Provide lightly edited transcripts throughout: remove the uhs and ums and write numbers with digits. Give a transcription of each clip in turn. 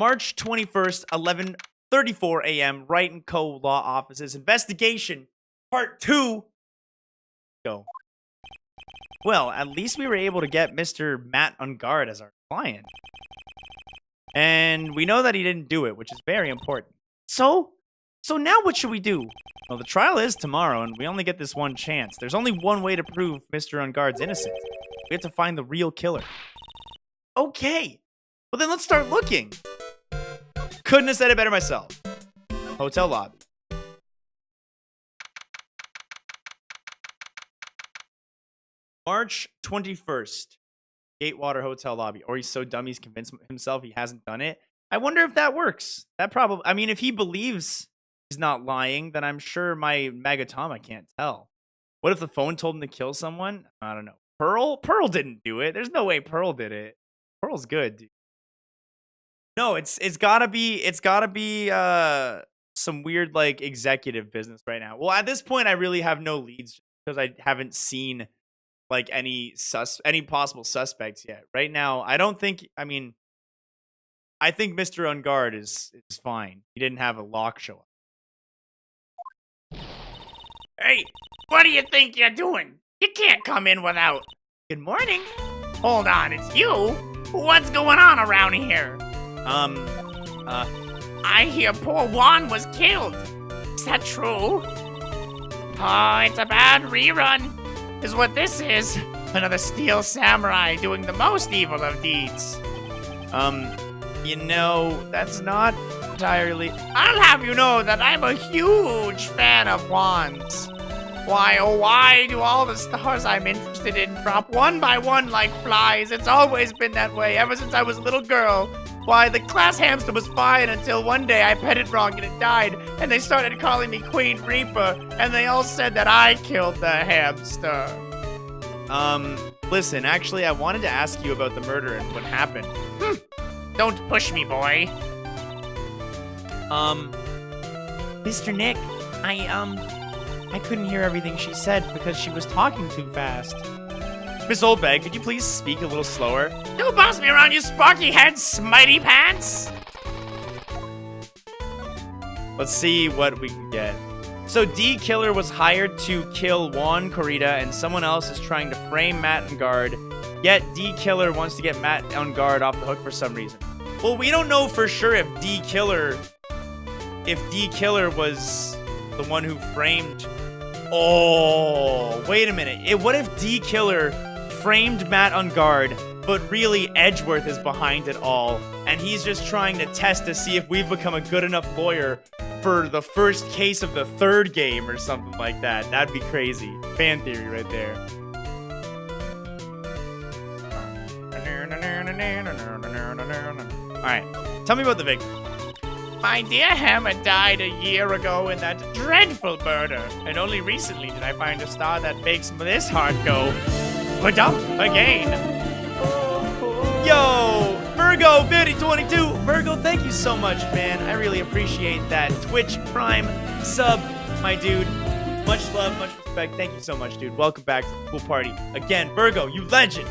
March 21st, 11:34 a.m. Wright & Co. Law Offices. Investigation, Part 2. Go. Well, at least we were able to get Mr. Matt Ungard as our client. And we know that he didn't do it, which is very important. So now what should we do? Well, the trial is tomorrow, and we only get this one chance. There's only one way to prove Mr. Ungard's innocent. We have to find the real killer. Okay. Well, then let's start looking. Couldn't have said it better myself. Hotel lobby. March 21st. Gatewater Hotel lobby. Or he's so dumb he's convinced himself he hasn't done it. I wonder if that works. That probably... I mean, if he believes he's not lying, then I'm sure my Magatama can't tell. What if the phone told him to kill someone? I don't know. Pearl? Pearl didn't do it. There's no way Pearl did it. Pearl's good, dude. No, it's gotta be some weird like executive business right now. Well, at this point, I really have no leads because I haven't seen like any possible suspects yet. Right now, I don't think. I mean, I think Mr. Ungard is fine. He didn't have a lock show up. Hey, what do you think you're doing? You can't come in without. Good morning. Hold on, it's you? What's going on around here? I hear poor Juan was killed. Is that true? Oh, it's a bad rerun, is what this is. Another steel samurai doing the most evil of deeds. You know, that's not entirely... I'll have you know that I'm a huge fan of Juan's. Why, oh why do all the stars I'm interested in drop one by one like flies? It's always been that way, ever since I was a little girl. Why, the class hamster was fine until one day I pet it wrong and it died, and they started calling me Queen Reaper, and they all said that I killed the hamster. Listen, actually, I wanted to ask you about the murder and what happened. Don't push me, boy. Mr. Nick, I couldn't hear everything she said because she was talking too fast. Miss Oldbag, could you please speak a little slower? Don't boss me around, you sparky head smitey pants! Let's see what we can get. So D Killer was hired to kill Juan Corrida, and someone else is trying to frame Matt Ungard. Yet D Killer wants to get Matt Ungard off the hook for some reason. Well, we don't know for sure if D Killer was the one who framed... Oh, wait a minute. What if D Killer framed Matt Ungard, but really Edgeworth is behind it all, and he's just trying to test to see if we've become a good enough lawyer for the first case of the third game or something like that. That'd be crazy. Fan theory right there. Alright, tell me about the victim. My dear Hammer died a year ago in that dreadful murder, and only recently did I find a star that makes this heart go ba-dump again. Yo, Virgo 5022. Virgo, thank you so much, man. I really appreciate that Twitch Prime sub, my dude. Much love, much respect. Thank you so much, dude. Welcome back to the pool party. Again, Virgo, you legend.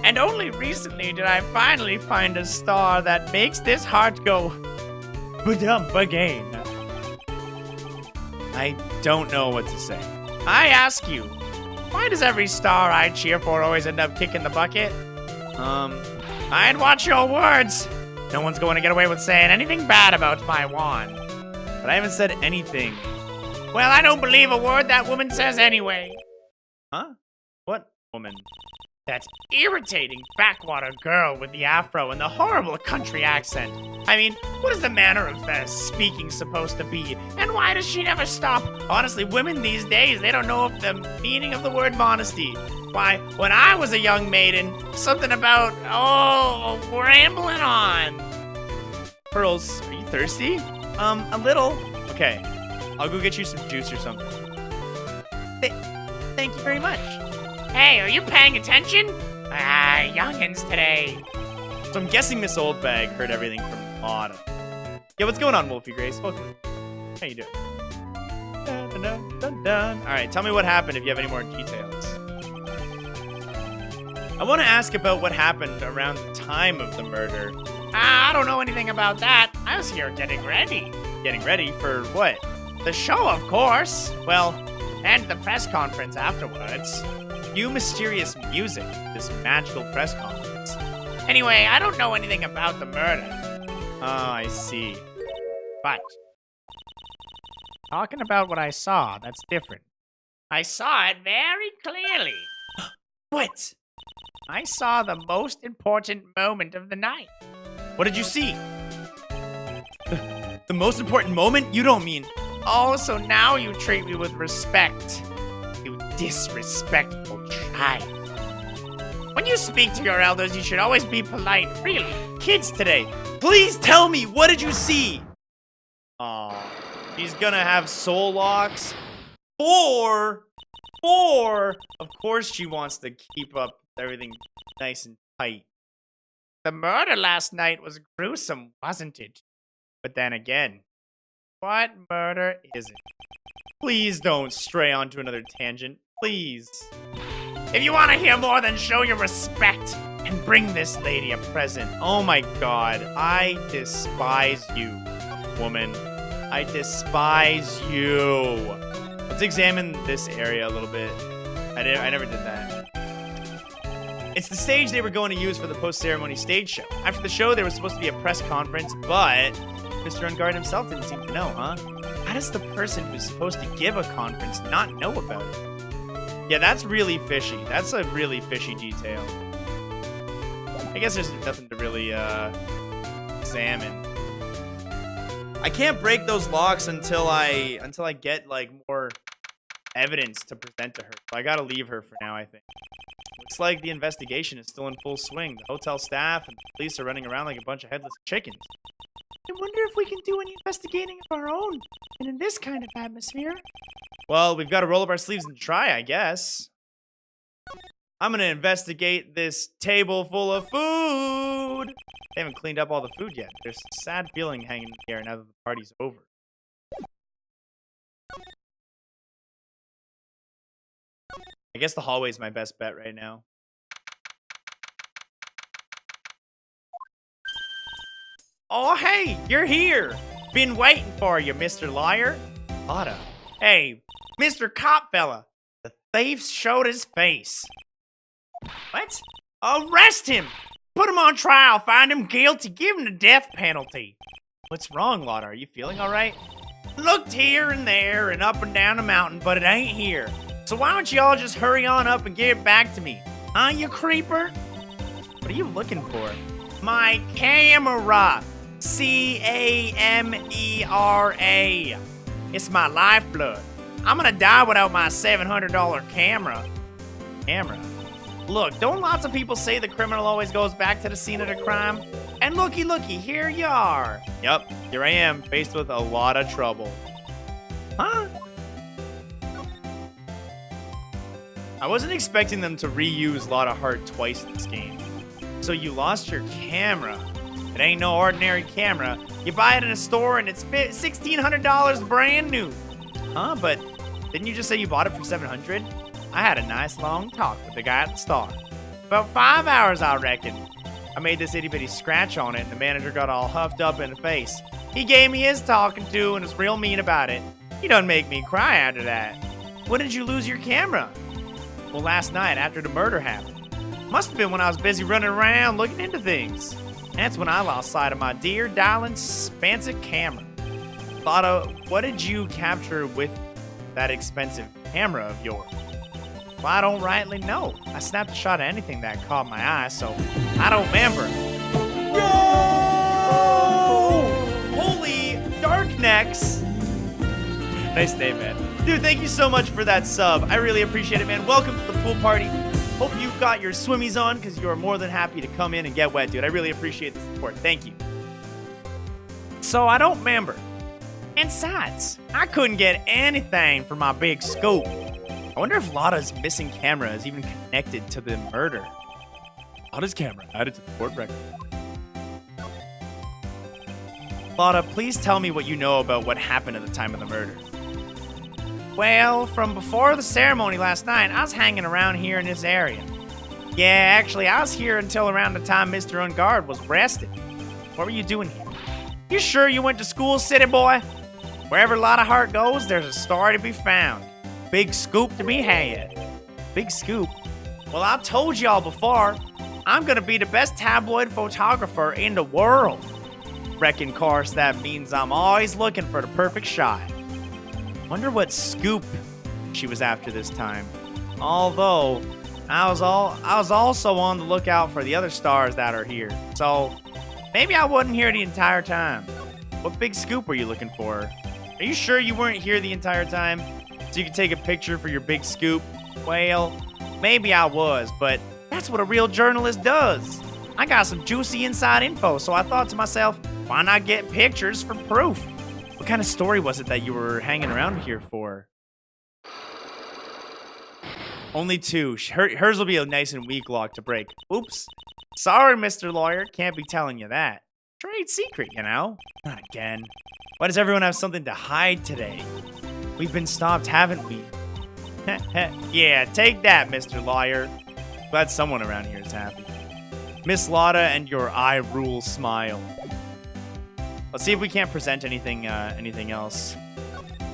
And only recently did I finally find a star that makes this heart go ba-dump again. I don't know what to say. I ask you, why does every star I cheer for always end up kicking the bucket? I'd watch your words. No one's going to get away with saying anything bad about my Juan. But I haven't said anything. Well, I don't believe a word that woman says anyway. Huh? What woman? That irritating backwater girl with the afro and the horrible country accent. I mean, what is the manner of speaking supposed to be? And why does she never stop? Honestly, women these days, they don't know the meaning of the word modesty. Why, when I was a young maiden, something about, rambling on. Pearls, are you thirsty? A little. Okay, I'll go get you some juice or something. Thank you very much. Hey, are you paying attention? Youngins today. So I'm guessing Miss Oldbag heard everything from Autumn. Yeah, what's going on, Wolfie Grace? Welcome. How you doing? Dun, dun, dun, dun, dun. All right, tell me what happened if you have any more details. I want to ask about what happened around the time of the murder. I don't know anything about that. I was here getting ready. Getting ready for what? The show, of course. Well, and the press conference afterwards. Cue mysterious music. This magical press conference. Anyway, I don't know anything about the murder. Oh, I see. But talking about what I saw, that's different. I saw it very clearly. What? I saw the most important moment of the night. What did you see? The most important moment? You don't mean... Oh, so now you treat me with respect. You disrespectful child. When you speak to your elders, you should always be polite. Really. Kids today, please tell me, what did you see? Aw, she's gonna have soul locks. Four. Of course she wants to keep up everything nice and tight. The murder last night was gruesome, wasn't it? But then again, what murder is it? please don't stray onto another tangent. Please. If you want to hear more, then show your respect and bring this lady a present. Oh my god, I despise you, woman. I despise you. Let's examine this area a little bit. I never did that. It's the stage they were going to use for the post-ceremony stage show. After the show, there was supposed to be a press conference, but Mr. Ungard himself didn't seem to know, huh? How does the person who's supposed to give a conference not know about it? Yeah, that's really fishy. That's a really fishy detail. I guess there's nothing to really, examine. I can't break those locks until I get, like, more evidence to present to her. So I gotta leave her for now, I think. Looks like the investigation is still in full swing. The hotel staff and the police are running around like a bunch of headless chickens. I wonder if we can do any investigating of our own, and in this kind of atmosphere. Well, we've got to roll up our sleeves and try, I guess. I'm gonna investigate this table full of food. They haven't cleaned up all the food yet. There's a sad feeling hanging in the air now that the party's over. I guess the hallway's my best bet right now. Oh, hey, you're here. Been waiting for you, Mr. Liar. Lotta. Hey, Mr. Cop fella. The thief showed his face. What? Arrest him. Put him on trial. Find him guilty. Give him the death penalty. What's wrong, Lotta? Are you feeling all right? Looked here and there and up and down the mountain, but it ain't here. So why don't you all just hurry on up and give it back to me? Huh, you creeper? What are you looking for? My camera. C-A-M-E-R-A. It's my lifeblood. I'm gonna die without my $700 camera. Look, don't lots of people say the criminal always goes back to the scene of the crime? And looky, here you are. Yep, here I am, faced with a lot of trouble. Huh? I wasn't expecting them to reuse Lotta Hart twice in this game. So you lost your camera. It ain't no ordinary camera. You buy it in a store and it's $1,600 brand new. Huh? But didn't you just say you bought it for $700? I had a nice long talk with the guy at the store. About 5 hours, I reckon. I made this itty-bitty scratch on it and the manager got all huffed up in the face. He gave me his talking to and was real mean about it. He done make me cry after that. When did you lose your camera? Well, last night after the murder happened. Must have been when I was busy running around looking into things. That's when I lost sight of my dear, darling, expensive camera. Lotta, what did you capture with that expensive camera of yours? Well, I don't rightly know. I snapped a shot of anything that caught my eye, so I don't remember. Yo! Holy dark necks! Nice name, man. Dude, thank you so much for that sub. I really appreciate it, man. Welcome to the pool party. Hope you've got your swimmies on because you are more than happy to come in and get wet, dude. I really appreciate the support. Thank you. So I don't remember. And besides, I couldn't get anything from my big scope. I wonder if Lotta's missing camera is even connected to the murder. Lotta's camera added to the court record. Lotta, please tell me what you know about what happened at the time of the murder. Well, from before the ceremony last night, I was hanging around here in this area. Yeah, actually, I was here until around the time Mr. Ungard was arrested. What were you doing here? You sure you went to school, city boy? Wherever a lot of heart goes, there's a story to be found. Big scoop to be had. Big scoop? Well, I told y'all before, I'm gonna be the best tabloid photographer in the world. Reckon, course, that means I'm always looking for the perfect shot. Wonder what scoop she was after this time. Although, I was also on the lookout for the other stars that are here. So, maybe I wasn't here the entire time. What big scoop were you looking for? Are you sure you weren't here the entire time? So you could take a picture for your big scoop? Well, maybe I was, but that's what a real journalist does. I got some juicy inside info, so I thought to myself, why not get pictures for proof? What kind of story was it that you were hanging around here for? Only 2. Hers will be a nice and weak lock to break. Oops. Sorry, Mr. Lawyer. Can't be telling you that. Trade secret, you know? Not again. Why does everyone have something to hide today? We've been stopped, haven't we? Yeah, take that, Mr. Lawyer. Glad someone around here is happy. Miss Lotta and your I rule smile. Let's see if we can't present anything else.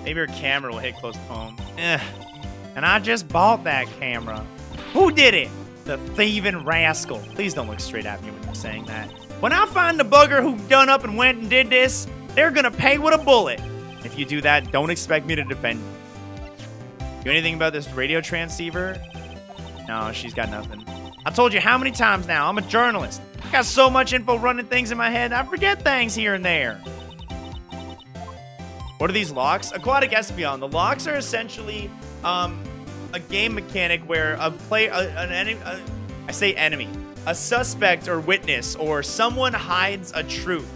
Maybe her camera will hit close to home. And I just bought that camera. Who did it? The thieving rascal. Please don't look straight at me when you're saying that. When I find the bugger who done up and went and did this, they're gonna pay with a bullet. If you do that, don't expect me to defend you. Do anything about this radio transceiver? No, she's got nothing. I told you how many times now, I'm a journalist. I got so much info running things in my head, I forget things here and there. What are these locks? Aquatic Espion. The locks are essentially a game mechanic where a suspect or witness or someone hides a truth.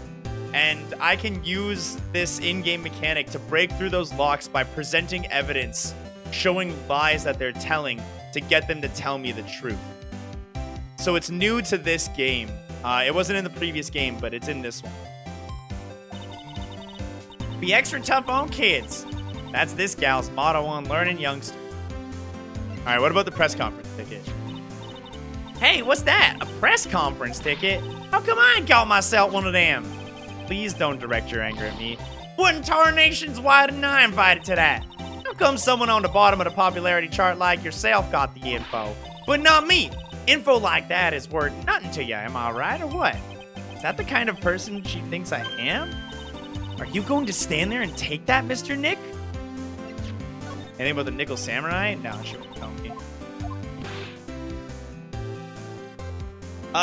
And I can use this in-game mechanic to break through those locks by presenting evidence, showing lies that they're telling to get them to tell me the truth. So it's new to this game. It wasn't in the previous game, but it's in this one. Be extra tough on kids. That's this gal's motto on learning youngsters. All right, what about the press conference ticket? Hey, what's that? A press conference ticket? How come I ain't got myself one of them? Please don't direct your anger at me. What in tarnations why didn't I invite it to that? How come someone on the bottom of the popularity chart like yourself got the info, but not me? Info like that is worth nothing to you, am I right or what? Is that the kind of person she thinks I am? Are you going to stand there and take that, Mr. Nick? Anything about the Nickel Samurai? No, she won't tell me.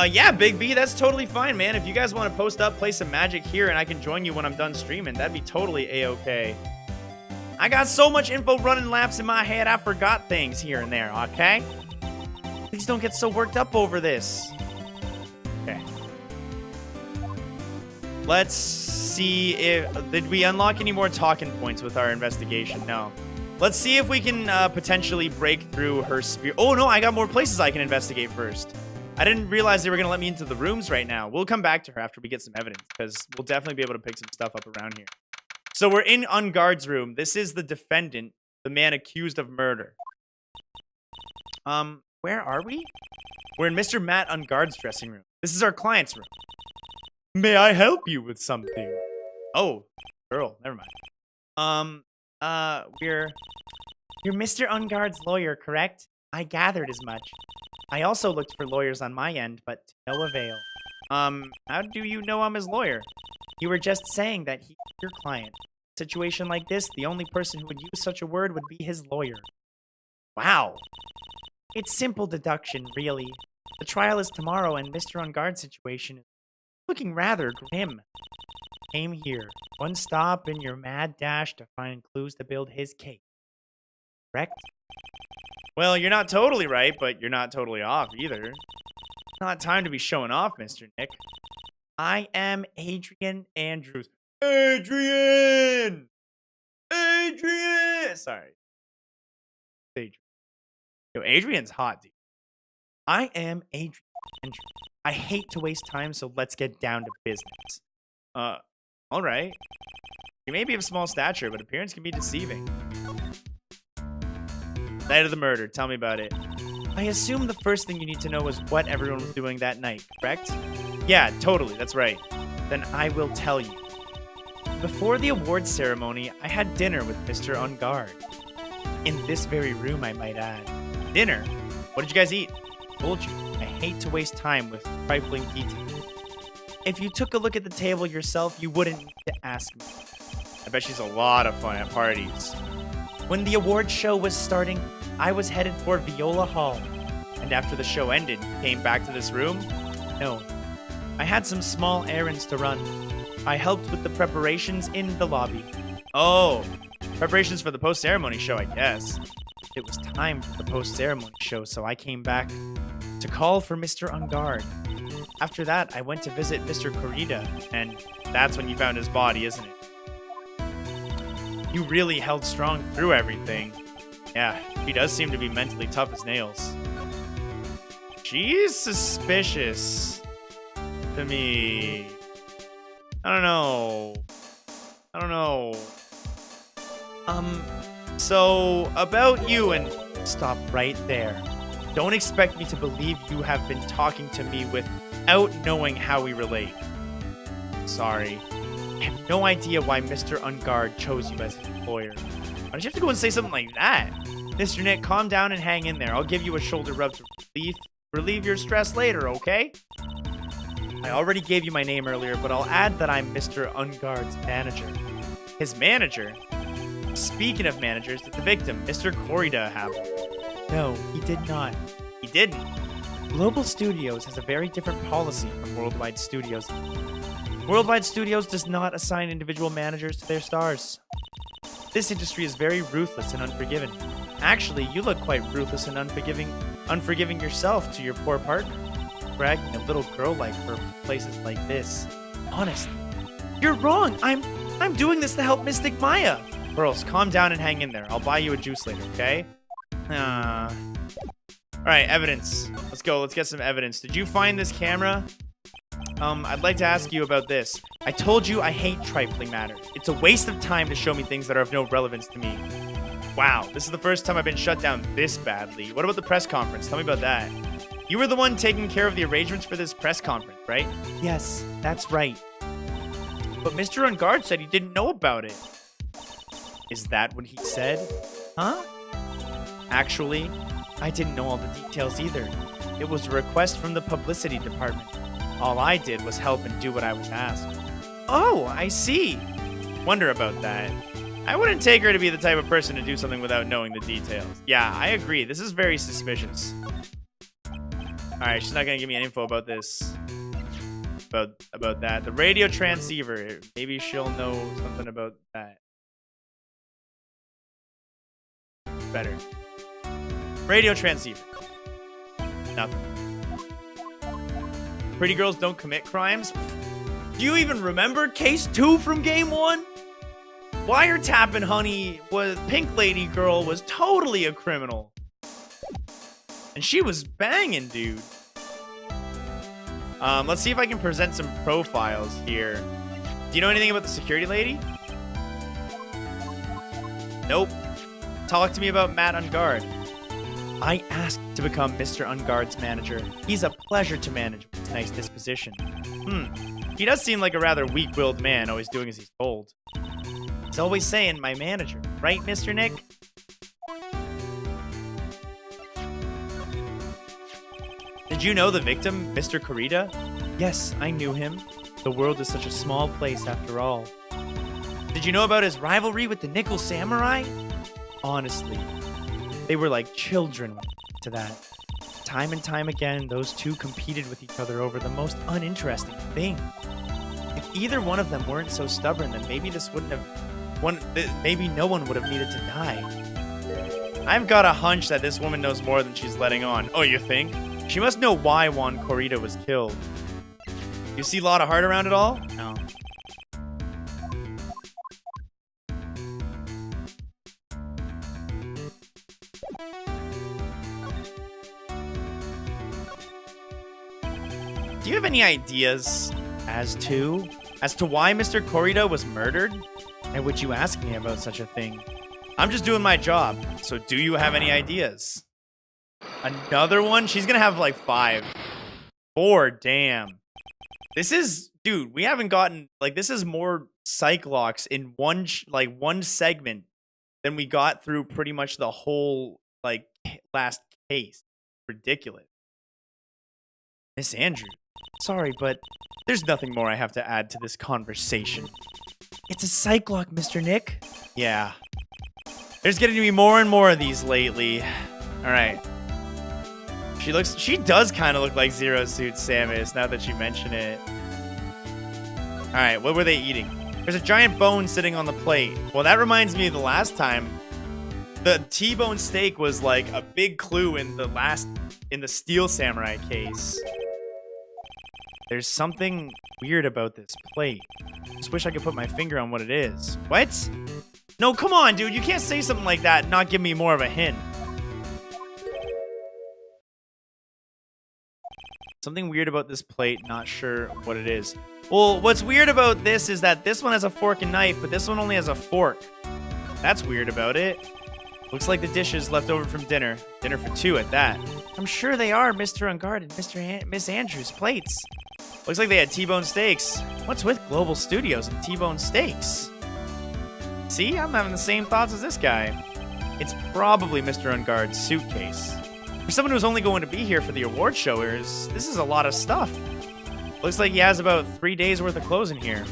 Yeah, Big B, that's totally fine, man. If you guys want to post up, play some Magic here, and I can join you when I'm done streaming, that'd be totally a-okay. I got so much info running laps in my head, I forgot things here and there, okay? Please don't get so worked up over this. Okay. Let's see if... Did we unlock any more talking points with our investigation? No. Let's see if we can potentially break through her spear. Oh, no, I got more places I can investigate first. I didn't realize they were going to let me into the rooms right now. We'll come back to her after we get some evidence, because we'll definitely be able to pick some stuff up around here. So we're in Unguard's room. This is the defendant, the man accused of murder. Where are we? We're in Mr. Matt Unguard's dressing room. This is our client's room. May I help you with something? Oh, girl, never mind. You're Mr. Unguard's lawyer, correct? I gathered as much. I also looked for lawyers on my end, but to no avail. How do you know I'm his lawyer? You were just saying that he's your client. In a situation like this, the only person who would use such a word would be his lawyer. Wow. It's simple deduction, really. The trial is tomorrow, and Mr. Unguard's situation is looking rather grim. Came here, one stop in your mad dash to find clues to build his case. Correct? Well, you're not totally right, but you're not totally off either. Not time to be showing off, Mr. Nick. I am Adrian Andrews. Adrian! Adrian! Sorry. Adrian. Yo, Adrian's hot, dude. I am Adrian Andrews. I hate to waste time, so let's get down to business. Alright. You may be of small stature, but appearance can be deceiving. Night of the murder. Tell me about it. I assume the first thing you need to know is what everyone was doing that night, correct? Yeah, totally. That's right. then I will tell you. Before the awards ceremony, I had dinner with Mr. Ungard. In this very room, I might add. Dinner? What did you guys eat? I told you, I hate to waste time with trifling details. If you took a look at the table yourself, you wouldn't need to ask me. I bet she's a lot of fun at parties. When the award show was starting, I was headed for Viola Hall. And after the show ended, came back to this room? No. I had some small errands to run. I helped with the preparations in the lobby. Oh, preparations for the post-ceremony show, I guess. It was time for the post-ceremony show, so I came back to call for Mr. Ungard. After that, I went to visit Mr. Corrida, and that's when you found his body, isn't it? You really held strong through everything. Yeah, he does seem to be mentally tough as nails. She's suspicious to me. I don't know. So about you and stop right there. Don't expect me to believe you have been talking to me without knowing how we relate. Sorry. I have no idea why Mr. Ungard chose you as his employer. Why did you have to go and say something like that? Mr. Nick, calm down and hang in there. I'll give you a shoulder rub to relieve your stress later, okay? I already gave you my name earlier, but I'll add that I'm Mr. Ungard's manager. His manager? Speaking of managers, did the victim, Mr. Corrida, have one? No, he did not. He didn't. Global Studios has a very different policy from Worldwide Studios. Worldwide Studios does not assign individual managers to their stars. This industry is very ruthless and unforgiving. Actually, you look quite ruthless and unforgiving yourself to your poor partner. Bragging a little girl like her for places like this. Honestly, you're wrong. I'm doing this to help Mystic Maya. Girls, calm down and hang in there. I'll buy you a juice later, okay? Alright, evidence. Let's go. Let's get some evidence. Did you find this camera? I'd like to ask you about this. I told you I hate trifling matters. It's a waste of time to show me things that are of no relevance to me. Wow, this is the first time I've been shut down this badly. What about the press conference? Tell me about that. You were the one taking care of the arrangements for this press conference, right? Yes, that's right. But Mr. Ungard said he didn't know about it. Is that what he said? Huh? Actually, I didn't know all the details either. It was a request from the publicity department. All I did was help and do what I was asked. Oh, I see. Wonder about that. I wouldn't take her to be the type of person to do something without knowing the details. Yeah, I agree. This is very suspicious. Alright, she's not gonna give me any info about this. About that. The radio transceiver. Maybe she'll know something about that. Better. Radio transceiver. Nothing. Pretty girls don't commit crimes? Do you even remember case 2 from game 1? Wiretapping honey was Pink Lady girl was totally a criminal. And she was banging, dude. Let's see if I can present some profiles here. Do you know anything about the security lady? Nope. Talk to me about Matt Ungard. I asked to become Mr. Ungard's manager. He's a pleasure to manage with his nice disposition. He does seem like a rather weak-willed man, always doing as he's told. He's always saying, my manager. Right, Mr. Nick? Did you know the victim, Mr. Corrida? Yes, I knew him. The world is such a small place after all. Did you know about his rivalry with the Nickel Samurai? Honestly, they were like children when it came to that. Time and time again, those two competed with each other over the most uninteresting thing. If either one of them weren't so stubborn, then maybe this wouldn't have... maybe no one would have needed to die. I've got a hunch that this woman knows more than she's letting on. Oh, you think? She must know why Juan Corrida was killed. You see a lot of heart around it all? No. Do you have any ideas as to why Mr. Corrida was murdered? And would you ask me about such a thing? I'm just doing my job, so do you have any ideas? Another one? She's gonna have like 5. 4, damn. This is, dude, we haven't gotten, like, this is more psych locks in one segment than we got through pretty much the whole, like, last case. Ridiculous. Miss Andrew, sorry, but there's nothing more I have to add to this conversation. It's a psych lock, Mr. Nick. Yeah. There's getting to be more and more of these lately. All right. She does kind of look like Zero Suit Samus now that you mention it. All right, what were they eating? There's a giant bone sitting on the plate. Well, that reminds me of the last time. The T-bone steak was like a big clue in the Steel Samurai case. There's something weird about this plate. Just wish I could put my finger on what it is. What? No, come on, dude. You can't say something like that and not give me more of a hint. Something weird about this plate, not sure what it is. Well, what's weird about this is that this one has a fork and knife, but this one only has a fork. That's weird about it. Looks like the dishes left over from dinner. Dinner for two at that. I'm sure they are Mr. Ungard and Miss Andrews' plates. Looks like they had T-bone steaks. What's with Global Studios and T-bone steaks? See, I'm having the same thoughts as this guy. It's probably Mr. Ungard's suitcase. For someone who's only going to be here for the award showers, this is a lot of stuff. Looks like he has about 3 days worth of clothes in here.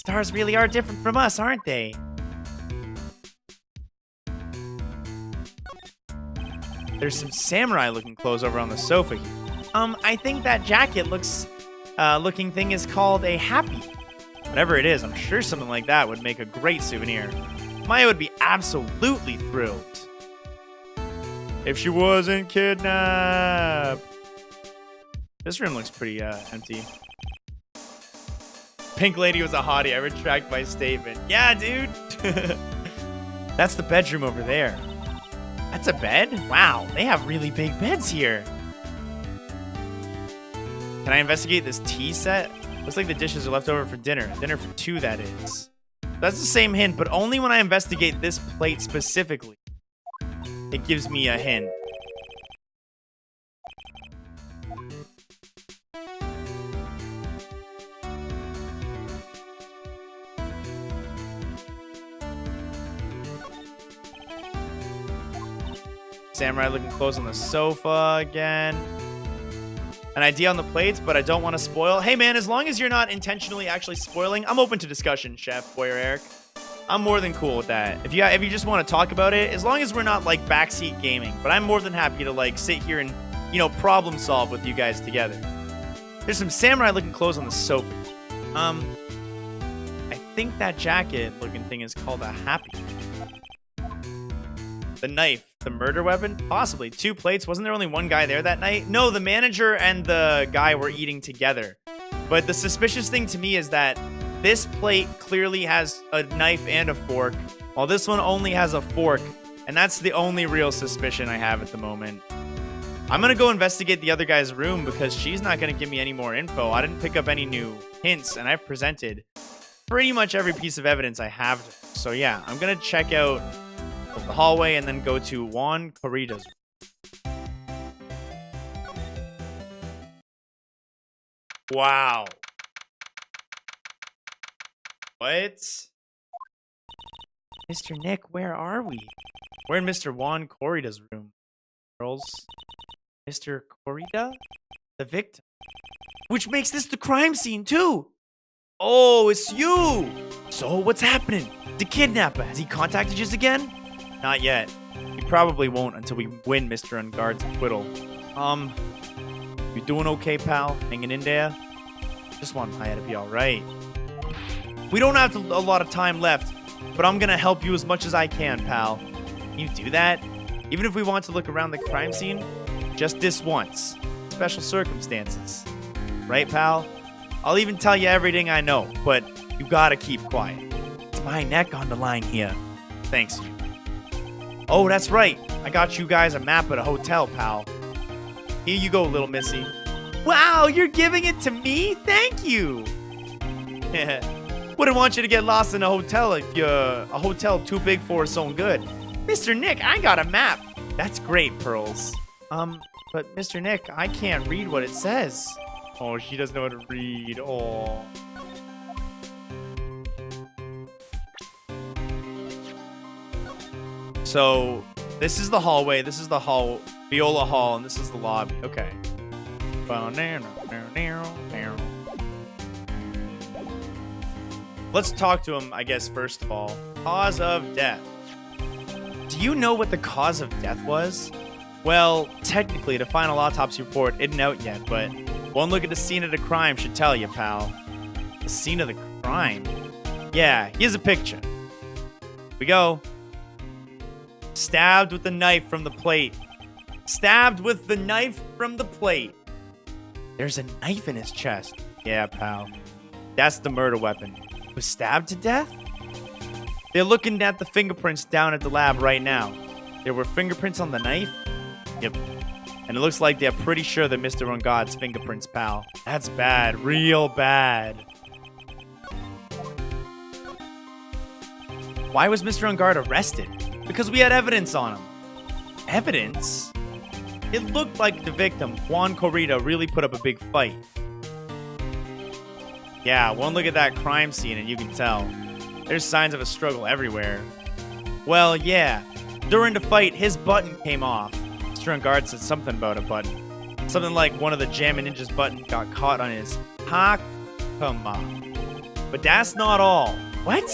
Stars really are different from us, aren't they? There's some samurai-looking clothes over on the sofa here. I think that jacket looking thing is called a happy. Whatever it is, I'm sure something like that would make a great souvenir. Maya would be absolutely thrilled. If she wasn't kidnapped. This room looks pretty empty. Pink lady was a hottie. I retract my statement. Yeah, dude. That's the bedroom over there. That's a bed? Wow, they have really big beds here. Can I investigate this tea set? Looks like the dishes are left over for dinner. Dinner for two, that is. That's the same hint, but only when I investigate this plate specifically. It gives me a hint. Samurai looking clothes on the sofa again. An idea on the plates, but I don't want to spoil. Hey man, as long as you're not intentionally actually spoiling, I'm open to discussion, Chef Boyer Eric. I'm more than cool with that. If you just want to talk about it, as long as we're not like backseat gaming, but I'm more than happy to like sit here and, you know, problem solve with you guys together. There's some samurai looking clothes on the sofa. I think that jacket looking thing is called a happy. The knife, the murder weapon, possibly. 2 plates. Wasn't there only one guy there that night? No, the manager and the guy were eating together. But the suspicious thing to me is that this plate clearly has a knife and a fork, while this one only has a fork. And that's the only real suspicion I have at the moment. I'm going to go investigate the other guy's room because she's not going to give me any more info. I didn't pick up any new hints, and I've presented pretty much every piece of evidence I have. So yeah, I'm going to check out the hallway and then go to Juan Corrida's room. Wow. What? Mr. Nick, where are we? We're in Mr. Juan Corrida's room. Girls. Mr. Corrida? The victim. Which makes this the crime scene, too. Oh, it's you. So, what's happening? The kidnapper, has he contacted you again? Not yet. He probably won't until we win Mr. Ungard's acquittal. You doing okay, pal? Hanging in there? Just want Maya to be alright. We don't have a lot of time left, but I'm gonna help you as much as I can, pal. Can you do that? Even if we want to look around the crime scene, just this once. Special circumstances. Right, pal? I'll even tell you everything I know, but you gotta keep quiet. It's my neck on the line here. Thanks. Oh, that's right. I got you guys a map of the hotel, pal. Here you go, little missy. Wow, you're giving it to me? Thank you. Wouldn't want you to get lost in a hotel if you're a hotel too big for its own good. Mr. Nick, I got a map. That's great, Pearls. But Mr. Nick, I can't read what it says. Oh, she doesn't know how to read. Oh. So, this is the hallway. This is the Viola Hall, and this is the lobby. Okay. Let's talk to him, I guess, first of all. Cause of death. Do you know what the cause of death was? Well, technically, the final autopsy report isn't out yet, but one look at the scene of the crime should tell you, pal. The scene of the crime? Yeah, here's a picture. Here we go. Stabbed with the knife from the plate. Stabbed with the knife from the plate. There's a knife in his chest. Yeah, pal. That's the murder weapon. Was stabbed to death? They're looking at the fingerprints down at the lab right now. There were fingerprints on the knife? Yep. And it looks like they're pretty sure they're Mr. Ungod's fingerprints, pal. That's bad. Real bad. Why was Mr. Ungard arrested? Because we had evidence on him. Evidence? It looked like the victim, Juan Corrida, really put up a big fight. Yeah, one look at that crime scene and you can tell. There's signs of a struggle everywhere. Well, yeah. During the fight, his button came off. Mr. Ungard said something about a button. Something like one of the Jammin' Ninja's buttons got caught on his Hakama. But that's not all. What?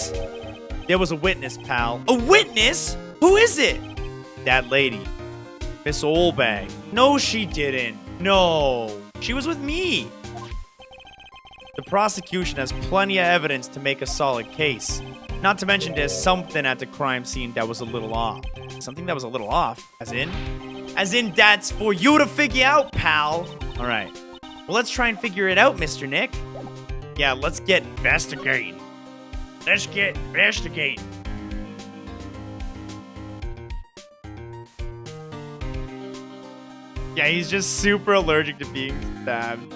There was a witness, pal. A witness? Who is it? That lady. Miss Oldbag. No, she didn't. No. She was with me. The prosecution has plenty of evidence to make a solid case. Not to mention there's something at the crime scene that was a little off. Something that was a little off? As in that's for you to figure out, pal. All right. Well, let's try and figure it out, Mr. Nick. Yeah, let's get investigating. Let's get investigating. Yeah, he's just super allergic to being stabbed.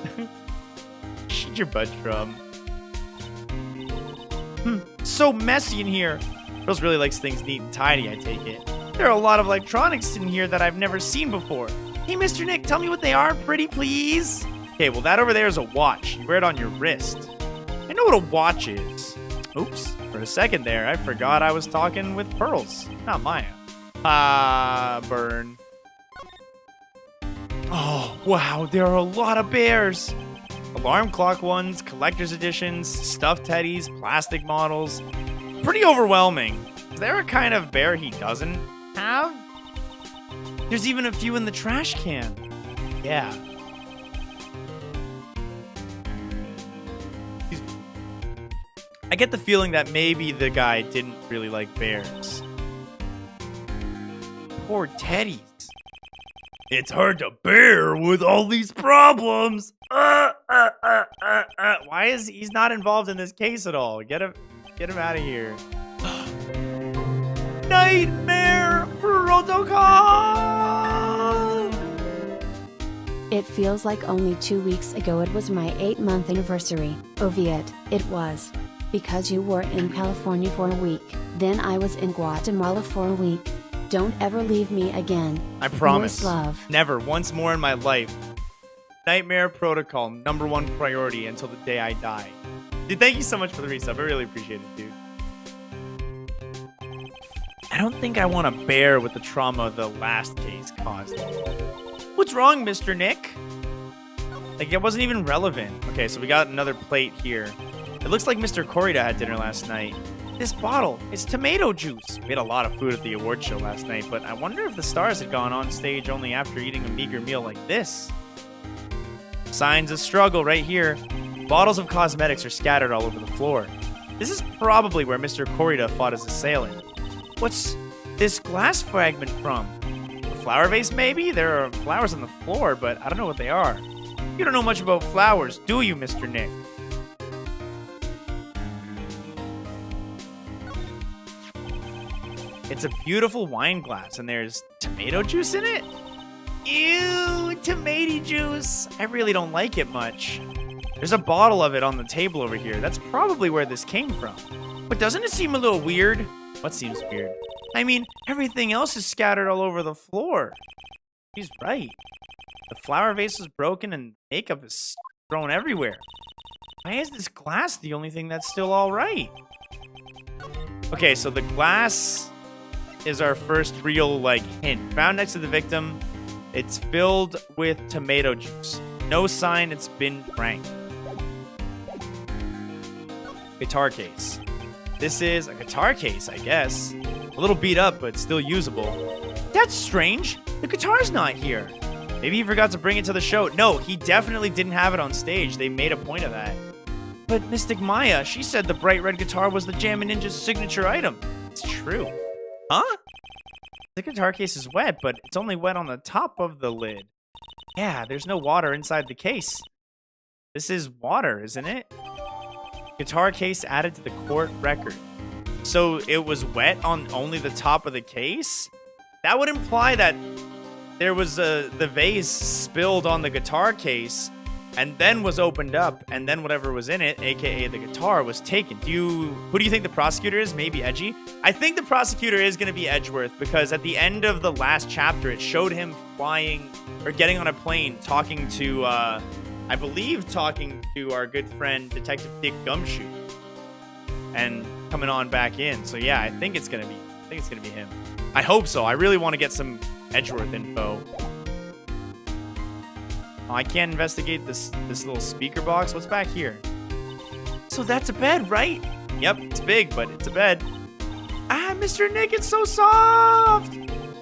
Shut your butt, Drum. So messy in here. Rose really likes things neat and tidy, I take it. There are a lot of electronics in here that I've never seen before. Hey, Mr. Nick, tell me what they are, pretty please. Okay, well, that over there is a watch. You wear it on your wrist. I know what a watch is. Oops, for a second there, I forgot I was talking with Pearls, not Maya. Burn. Oh, wow, there are a lot of bears. Alarm clock ones, collector's editions, stuffed teddies, plastic models. Pretty overwhelming. Is there a kind of bear he doesn't have? There's even a few in the trash can. Yeah. I get the feeling that maybe the guy didn't really like bears. Poor teddies. It's hard to bear with all these problems. Why is he's not involved in this case at all? Get him out of here. Nightmare Protocol. It feels like only 2 weeks ago it was my 8-month anniversary. Oviet, it was. Because you were in California for a week, then I was in Guatemala for a week. Don't ever leave me again. I promise. Most love. Never. Once more in my life. Nightmare Protocol, #1 priority until the day I die. Dude, thank you so much for the resub. I really appreciate it, dude. I don't think I want to bear with the trauma the last case caused. What's wrong, Mr. Nick? Like, it wasn't even relevant. Okay, so we got another plate here. It looks like Mr. Corrida had dinner last night. This bottle, it's tomato juice. We had a lot of food at the award show last night, but I wonder if the stars had gone on stage only after eating a meager meal like this. Signs of struggle right here. Bottles of cosmetics are scattered all over the floor. This is probably where Mr. Corrida fought his assailant. What's this glass fragment from? A flower vase, maybe? There are flowers on the floor, but I don't know what they are. You don't know much about flowers, do you, Mr. Nick? It's a beautiful wine glass, and there's tomato juice in it? Ew, tomato juice. I really don't like it much. There's a bottle of it on the table over here. That's probably where this came from. But doesn't it seem a little weird? What seems weird? I mean, everything else is scattered all over the floor. He's right. The flower vase is broken and makeup is thrown everywhere. Why is this glass the only thing that's still all right? Okay, so the glass is our first real, like, hint. Found next to the victim. It's filled with tomato juice. No sign it's been drank. Guitar case. This is a guitar case, I guess. A little beat up, but still usable. That's strange. The guitar's not here. Maybe he forgot to bring it to the show. No, he definitely didn't have it on stage. They made a point of that. But Mystic Maya, she said the bright red guitar was the Jammin' Ninja's signature item. It's true. Huh? The guitar case is wet, but it's only wet on the top of the lid. Yeah, there's no water inside the case. This is water, isn't it? Guitar case added to the court record. So it was wet on only the top of the case? That would imply that there was the vase spilled on the guitar case and then was opened up, and then whatever was in it, aka the guitar, was taken. Who do you think the prosecutor is? Maybe Edgy? I think the prosecutor is going to be Edgeworth, because at the end of the last chapter, it showed him flying, or getting on a plane, talking to, I believe talking to our good friend, Detective Dick Gumshoe, and coming on back in. So yeah, I think it's going to be him. I hope so. I really want to get some Edgeworth info. Oh, I can't investigate this little speaker box. What's back here? So that's a bed, right? Yep, it's big, but it's a bed. Ah, Mr. Nick, it's so soft!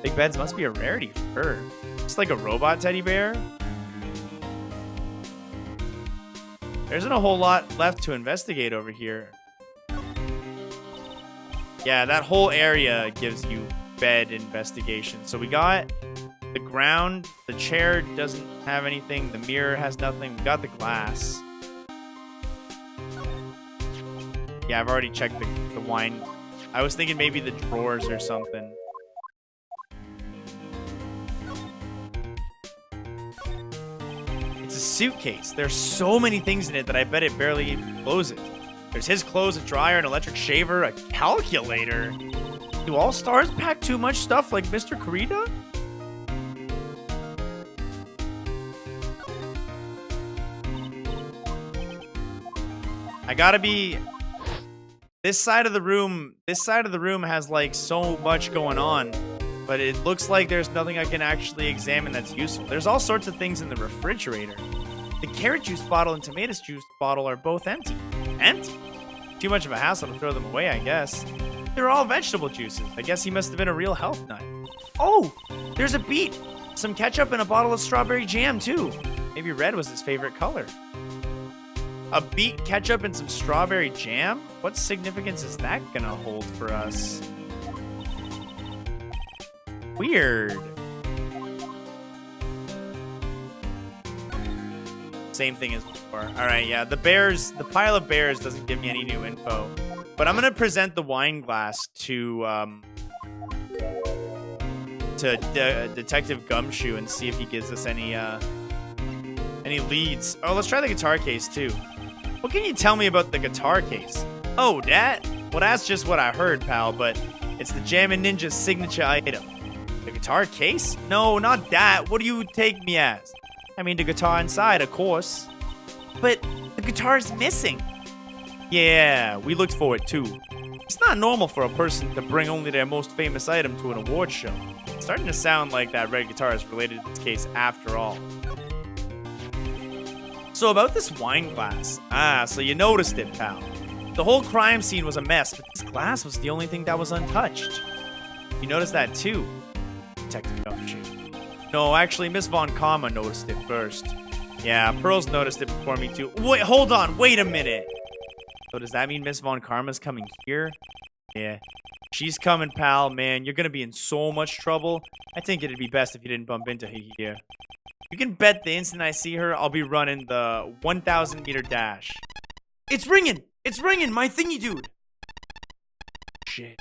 Big beds must be a rarity for her. It's like a robot teddy bear. There isn't a whole lot left to investigate over here. Yeah, that whole area gives you bed investigation. So we got the ground, the chair doesn't have anything, the mirror has nothing, we got the glass. Yeah, I've already checked the wine. I was thinking maybe the drawers or something. It's a suitcase. There's so many things in it that I bet it barely even closes. There's his clothes, a dryer, an electric shaver, a calculator. Do all stars pack too much stuff like Mr. Kurita? I gotta be... This side of the room has like so much going on, but it looks like there's nothing I can actually examine that's useful. There's all sorts of things in the refrigerator. The carrot juice bottle and tomato juice bottle are both empty. Empty? Too much of a hassle to throw them away, I guess. They're all vegetable juices. I guess he must have been a real health nut. Oh, there's a beet. Some ketchup and a bottle of strawberry jam, too. Maybe red was his favorite color. A beet, ketchup, and some strawberry jam? What significance is that gonna hold for us? Weird. Same thing as before. Alright, yeah. The pile of bears doesn't give me any new info. But I'm gonna present the wine glass to Detective Gumshoe and see if he gives us any leads. Oh, let's try the guitar case too. What can you tell me about the guitar case? Oh, that? Well, that's just what I heard, pal, but it's the Jammin' Ninja's signature item. The guitar case? No, not that. What do you take me as? I mean, the guitar inside, of course. But the guitar's missing. Yeah, we looked for it too. It's not normal for a person to bring only their most famous item to an award show. It's starting to sound like that red guitar is related to this case after all. So about this wine glass. Ah, so you noticed it, pal. The whole crime scene was a mess, but this glass was the only thing that was untouched. You noticed that too, Detective Gumshoe. No, actually, Miss Von Karma noticed it first. Yeah, Pearl's noticed it before me too. Wait, hold on, wait a minute. So does that mean Miss Von Karma's coming here? Yeah. She's coming, pal. Man, you're gonna be in so much trouble. I think it'd be best if you didn't bump into her here. You can bet the instant I see her, I'll be running the 1,000 meter dash. It's ringing! It's ringing! My thingy dude! Shit.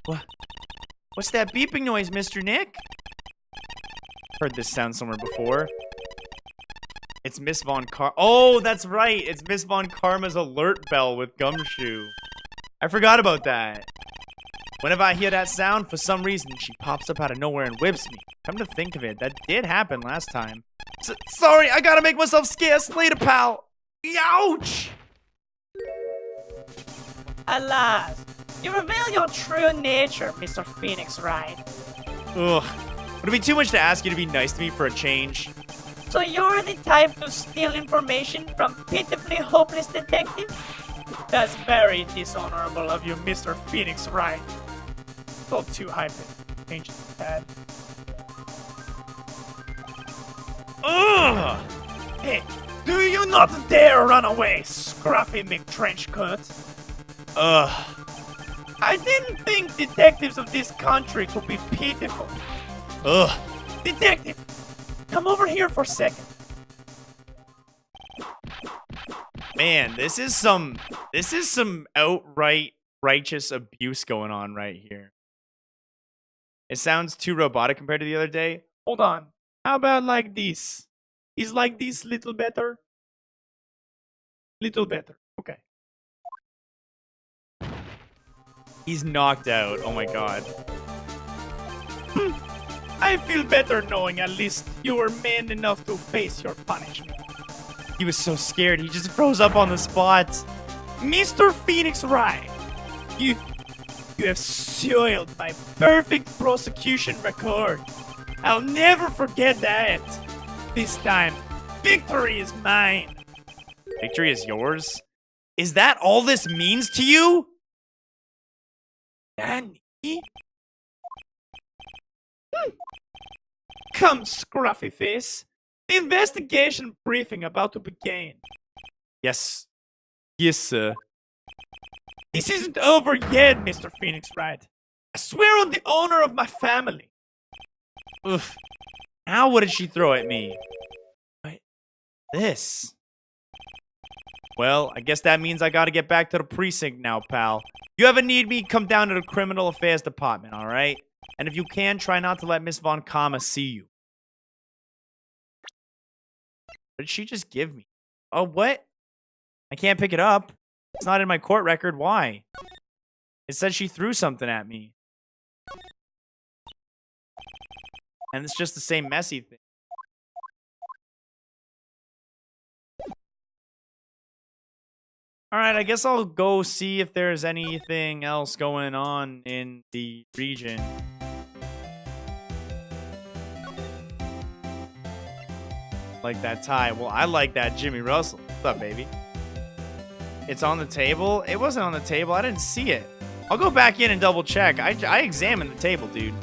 What? What's that beeping noise, Mr. Nick? Heard this sound somewhere before. It's Miss Von Karma. Oh, that's right. It's Miss Von Karma's alert bell with Gumshoe. I forgot about that. Whenever I hear that sound, for some reason, she pops up out of nowhere and whips me. Come to think of it, that did happen last time. Sorry, I gotta make myself scarce. Later, pal. Ouch! Alas, you reveal your true nature, Mr. Phoenix Wright. Ugh. Would it be too much to ask you to be nice to me for a change? So you're the type to steal information from pitifully hopeless detectives? That's very dishonorable of you, Mr. Phoenix Wright. Still too hyper. Change his head. Ugh! Hey, do you not dare run away, scruffy McTrenchcoat? Ugh. I didn't think detectives of this country could be pitiful. Ugh. Detective, come over here for a second. Man, this is some outright righteous abuse going on right here. It sounds too robotic compared to the other day. Hold on. How about like this? Is like this little better? Little better. Okay. He's knocked out. Oh my god. I feel better knowing at least you were man enough to face your punishment. He was so scared, he just froze up on the spot. Mr. Phoenix Wright, you have soiled my perfect prosecution record. I'll never forget that. This time, victory is mine. Victory is yours? Is that all this means to you? Danny? Come, scruffy face. The investigation briefing about to begin. Yes. Yes, sir. This isn't over yet, Mr. Phoenix Wright. I swear on the honor of my family. Oof. Now what did she throw at me? What? This? Well, I guess that means I gotta get back to the precinct now, pal. You ever need me, come down to the criminal affairs department, alright? And if you can, try not to let Miss Von Karma see you. What did she just give me? Oh, what? I can't pick it up. It's not in my court record. Why? It said she threw something at me. And it's just the same messy thing. Alright, I guess I'll go see if there's anything else going on in the region. Like that tie. Well, I like that Jimmy Russell. What's up, baby? It's on the table? It wasn't on the table. I didn't see it. I'll go back in and double check. I examined the table, dude.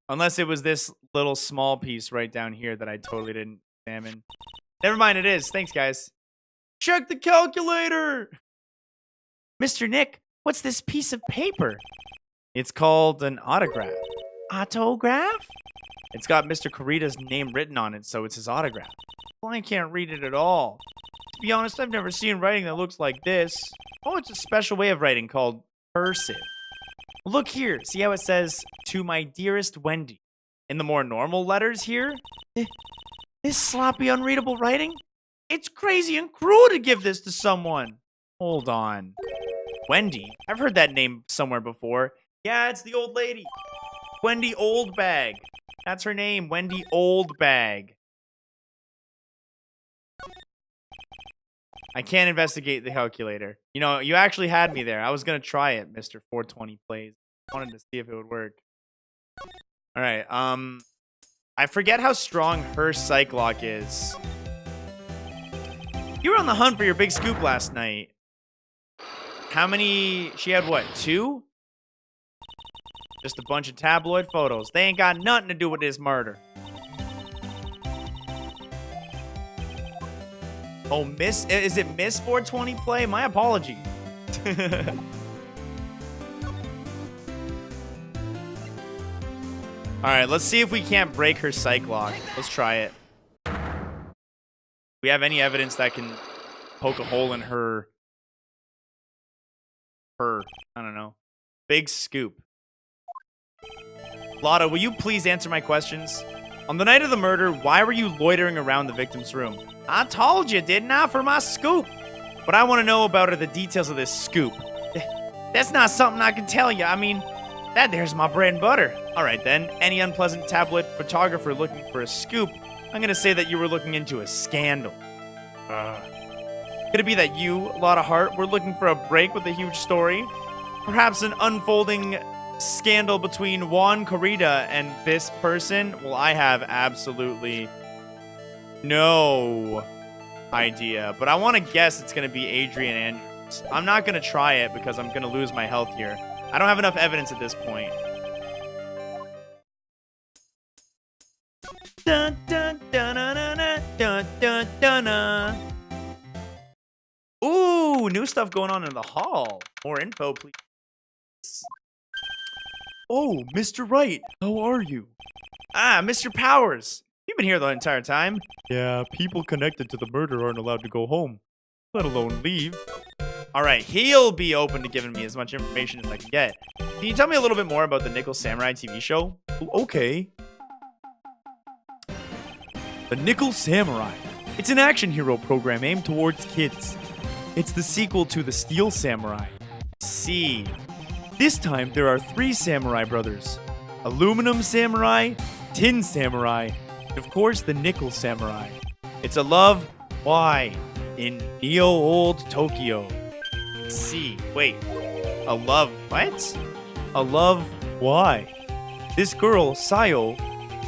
Unless it was this little small piece right down here that I totally didn't examine. Never mind, it is. Thanks, guys. Check the calculator! Mr. Nick, what's this piece of paper? It's called an autograph. Autograph? It's got Mr. Corita's name written on it, so it's his autograph. Well, I can't read it at all. To be honest, I've never seen writing that looks like this. Oh, it's a special way of writing called cursive. Look here. See how it says, "To my dearest Wendy." In the more normal letters here? This sloppy, unreadable writing? It's crazy and cruel to give this to someone. Hold on. Wendy? I've heard that name somewhere before. Yeah, it's the old lady. Wendy Oldbag. That's her name, Wendy Oldbag. I can't investigate the calculator. You know, you actually had me there. I was going to try it, Mr. 420 Plays. I wanted to see if it would work. All right. I forget how strong her psych lock is. You were on the hunt for your big scoop last night. How many? She had what, 2? Just a bunch of tabloid photos. They ain't got nothing to do with this murder. Oh, is it Miss 420 Play? My apology. Alright, let's see if we can't break her psych lock. Let's try it. We have any evidence that can poke a hole in her, I don't know, big scoop. Lotta, will you please answer my questions? On the night of the murder, why were you loitering around the victim's room? I told you, didn't I, for my scoop? But I want to know about the details of this scoop. That's not something I can tell you. I mean, that there's my bread and butter. All right, then. Any unpleasant tabloid photographer looking for a scoop, I'm going to say that you were looking into a scandal. Could it be that you, Lot of Heart, were looking for a break with a huge story? Perhaps an unfolding scandal between Juan Corrida and this person? Well, I have absolutely no idea, but I want to guess it's going to be Adrian Andrews. I'm not going to try it because I'm going to lose my health here. I don't have enough evidence at this point. Dun, dun, dun, dun, dun, dun, dun, dun, dun. Ooh, new stuff going on in the hall. More info, please. Oh, Mr. Wright, how are you? Ah, Mr. Powers. You've been here the entire time. Yeah, people connected to the murder aren't allowed to go home, let alone leave. All right, he'll be open to giving me as much information as I can get. Can you tell me a little bit more about the Nickel Samurai TV show? Okay. The Nickel Samurai. It's an action hero program aimed towards kids. It's the sequel to the Steel Samurai. See. This time, there are 3 samurai brothers. Aluminum Samurai, Tin Samurai, and of course, the Nickel Samurai. It's a love, why? In Neo-Old Tokyo. See, wait. A love, what? A love, why? This girl, Sayo,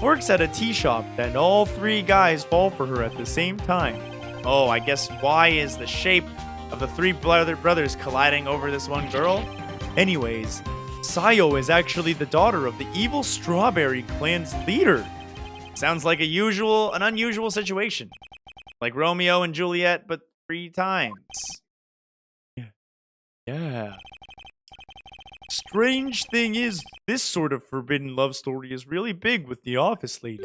works at a tea shop, and all 3 guys fall for her at the same time. Oh, I guess why is the shape of the 3 brothers colliding over this one girl? Anyways, Sayo is actually the daughter of the evil Strawberry Clan's leader. Sounds like an unusual situation. Like Romeo and Juliet, but 3 times. Yeah. Strange thing is, this sort of forbidden love story is really big with the office lady.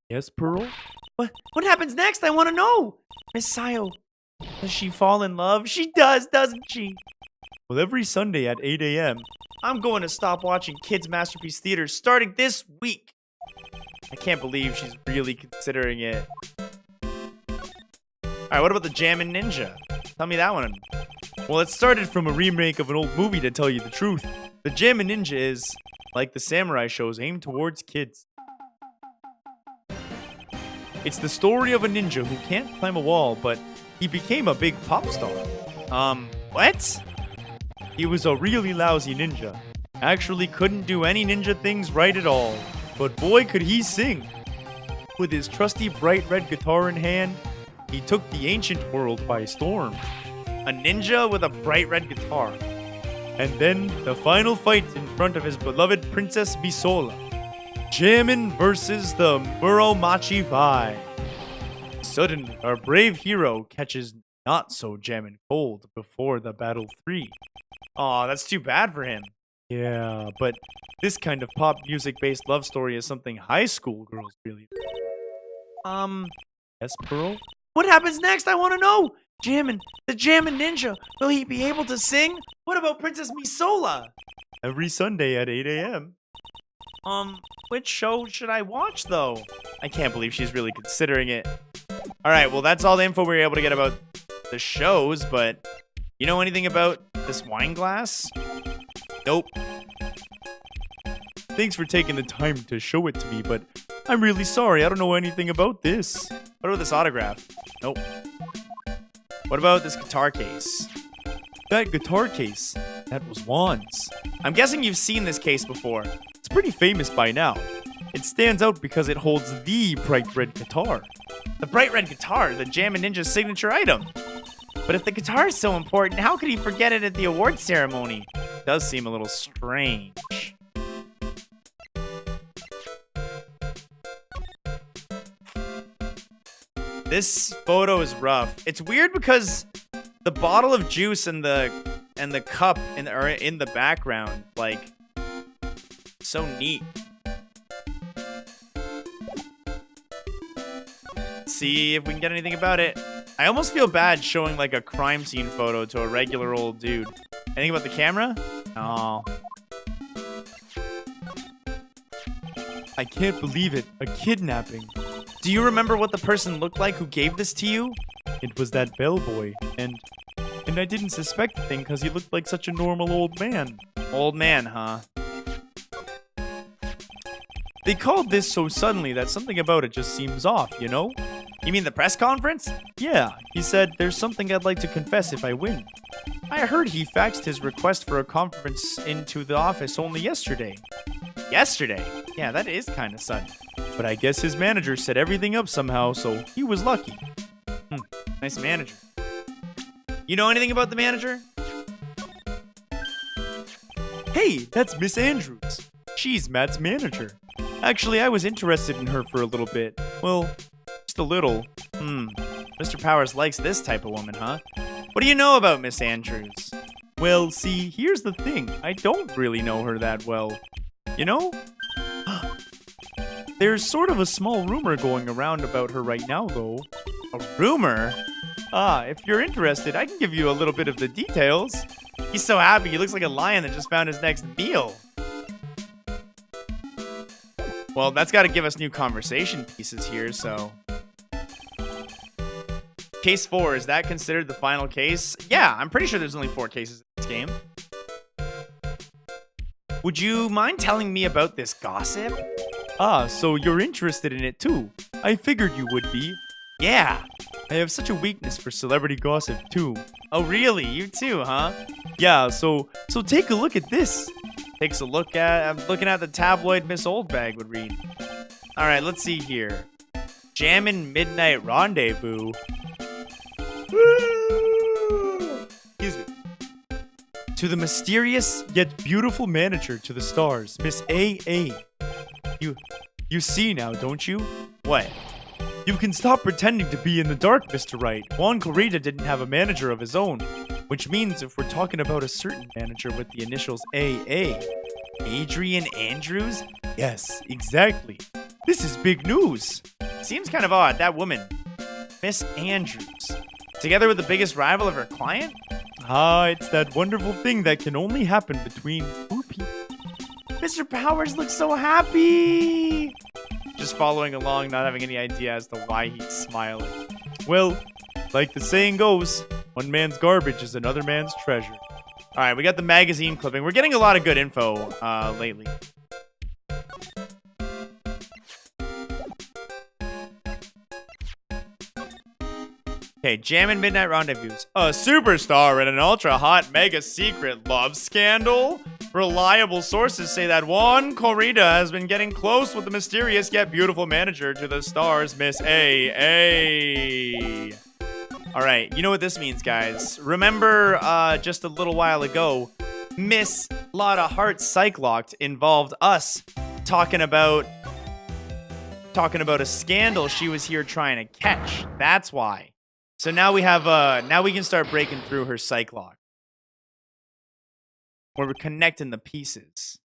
Yes, Pearl? What happens next? I want to know. Miss Sayo, does she fall in love? She does, doesn't she? Well, every Sunday at 8 a.m., I'm going to stop watching Kids Masterpiece Theater starting this week. I can't believe she's really considering it. Alright, what about the Jammin' Ninja? Tell me that one. Well, it started from a remake of an old movie, to tell you the truth. The Jammin' Ninja is, like the samurai shows, aimed towards kids. It's the story of a ninja who can't climb a wall, but he became a big pop star. What? He was a really lousy ninja. Actually couldn't do any ninja things right at all. But boy, could he sing. With his trusty bright red guitar in hand, he took the ancient world by storm. A ninja with a bright red guitar. And then the final fight in front of his beloved Princess Bisola. Jammin' versus the Muromachi 5. Suddenly, our brave hero catches not so jammin' cold before the battle 3. Aw, that's too bad for him. Yeah, but this kind of pop music-based love story is something high school girls really do. Yes, Pearl? What happens next? I want to know! The Jammin' Ninja, will he be able to sing? What about Princess Misola? Every Sunday at 8 a.m. Which show should I watch, though? I can't believe she's really considering it. Alright, well, that's all the info we were able to get about the shows, but you know anything about this wine glass? Nope. Thanks for taking the time to show it to me, but I'm really sorry. I don't know anything about this. What about this autograph? Nope. What about this guitar case? That guitar case, that was Juan's. I'm guessing you've seen this case before. It's pretty famous by now. It stands out because it holds the bright red guitar. The bright red guitar, the Jammin' Ninja's signature item. But if the guitar is so important, how could he forget it at the award ceremony? It does seem a little strange. This photo is rough. It's weird because the bottle of juice and the cup are in the background, like, so neat. See if we can get anything about it. I almost feel bad showing like a crime scene photo to a regular old dude. Anything about the camera? No. I can't believe it. A kidnapping. Do you remember what the person looked like who gave this to you? It was that bellboy, and And I didn't suspect the thing because he looked like such a normal old man. Old man, huh? They called this so suddenly that something about it just seems off, you know? You mean the press conference? Yeah, he said, there's something I'd like to confess if I win. I heard he faxed his request for a conference into the office only yesterday. Yesterday? Yeah, that is kind of sudden. But I guess his manager set everything up somehow, so he was lucky. Nice manager. You know anything about the manager? Hey, that's Miss Andrews. She's Matt's manager. Actually, I was interested in her for a little bit. Well, just a little. Mr. Powers likes this type of woman, huh? What do you know about Miss Andrews? Well, see, here's the thing. I don't really know her that well. You know? There's sort of a small rumor going around about her right now, though. A rumor? If you're interested, I can give you a little bit of the details. He's so happy. He looks like a lion that just found his next meal. Well, that's got to give us new conversation pieces here, so... Case 4, is that considered the final case? Yeah, I'm pretty sure there's only 4 cases in this game. Would you mind telling me about this gossip? So you're interested in it too. I figured you would be. Yeah, I have such a weakness for celebrity gossip too. Oh really? You too, huh? Yeah, so take a look at this. Takes a look at, I'm looking at the tabloid Miss Oldbag would read. Alright, let's see here. Jammin' Midnight Rendezvous. Excuse me. To the mysterious yet beautiful manager to the stars, Miss A.A. You see now, don't you? What? You can stop pretending to be in the dark, Mr. Wright. Juan Corrida didn't have a manager of his own. Which means if we're talking about a certain manager with the initials AA, Adrian Andrews? Yes, exactly. This is big news. Seems kind of odd, that woman, Miss Andrews, together with the biggest rival of her client? It's that wonderful thing that can only happen between two people. Mr. Powers looks so happy. Just following along, not having any idea as to why he's smiling. Well, like the saying goes, one man's garbage is another man's treasure. All right, we got the magazine clipping. We're getting a lot of good info lately. Okay, Jammin' Midnight Rendezvous. A superstar in an ultra-hot mega-secret love scandal? Reliable sources say that Juan Corrida has been getting close with the mysterious yet beautiful manager to the stars, Miss A.A. Alright, you know what this means, guys. Remember, just a little while ago, Miss Lotta Hart Psych-Locked involved us talking about a scandal she was here trying to catch. That's why. So now we have, now we can start breaking through her psych lock. Where we're connecting the pieces.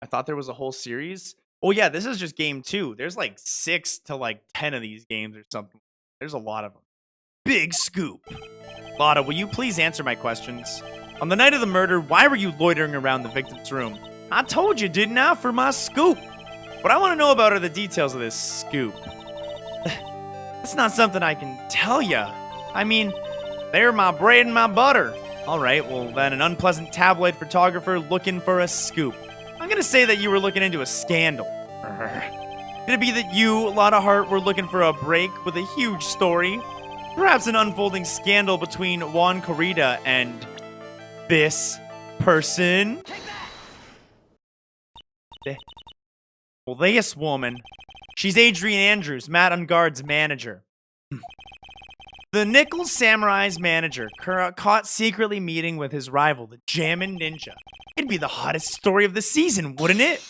I thought there was a whole series. Oh yeah, this is just game 2. There's like 6 to like 10 of these games or something. There's a lot of them. Big scoop. Lotta, will you please answer my questions? On the night of the murder, why were you loitering around the victim's room? I told you, didn't I, for my scoop? What I want to know about are the details of this scoop. That's not something I can tell ya. I mean, they're my bread and my butter. Alright, well then an unpleasant tabloid photographer looking for a scoop. I'm gonna say that you were looking into a scandal. Could it be that you, Lotta Hart, were looking for a break with a huge story? Perhaps an unfolding scandal between Juan Corrida and this person? Well, this woman. She's Adrian Andrews, Matt Unguard's manager. The Nickel Samurai's manager caught secretly meeting with his rival, the Jammin' Ninja. It'd be the hottest story of the season, wouldn't it?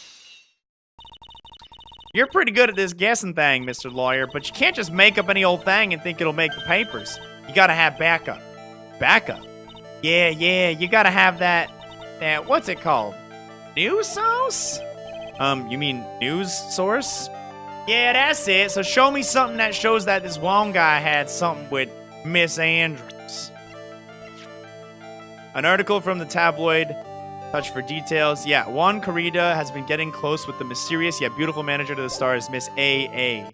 You're pretty good at this guessing thing, Mr. Lawyer, but you can't just make up any old thing and think it'll make the papers. You gotta have backup. Backup? Yeah, you gotta have that, what's it called? News source? You mean news source? Yeah, that's it. So show me something that shows that this one guy had something with Miss Andrews. An article from the tabloid. Touch for details. Yeah, Juan Corrida has been getting close with the mysterious yet beautiful manager to the stars, Miss A.A.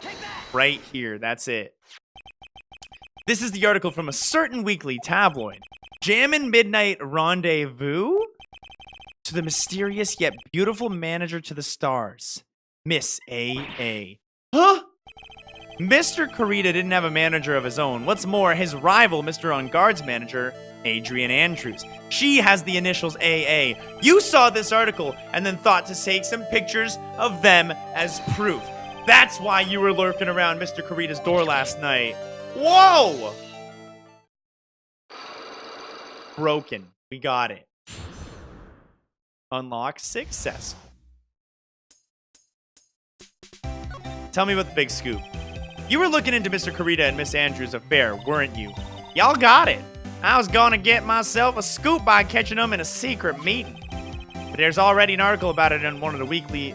Right here. That's it. This is the article from a certain weekly tabloid. Jammin' Midnight Rendezvous? To the mysterious yet beautiful manager to the stars, Miss A.A. Huh? Mr. Carita didn't have a manager of his own. What's more, his rival, Mr. On Guard's manager, Adrian Andrews. She has the initials AA. You saw this article and then thought to take some pictures of them as proof. That's why you were lurking around Mr. Carita's door last night. Whoa! Broken. We got it. Unlock successful. Tell me about the big scoop. You were looking into Mr. Carita and Miss Andrews' affair, weren't you? Y'all got it. I was gonna get myself a scoop by catching them in a secret meeting. But there's already an article about it in one of the weekly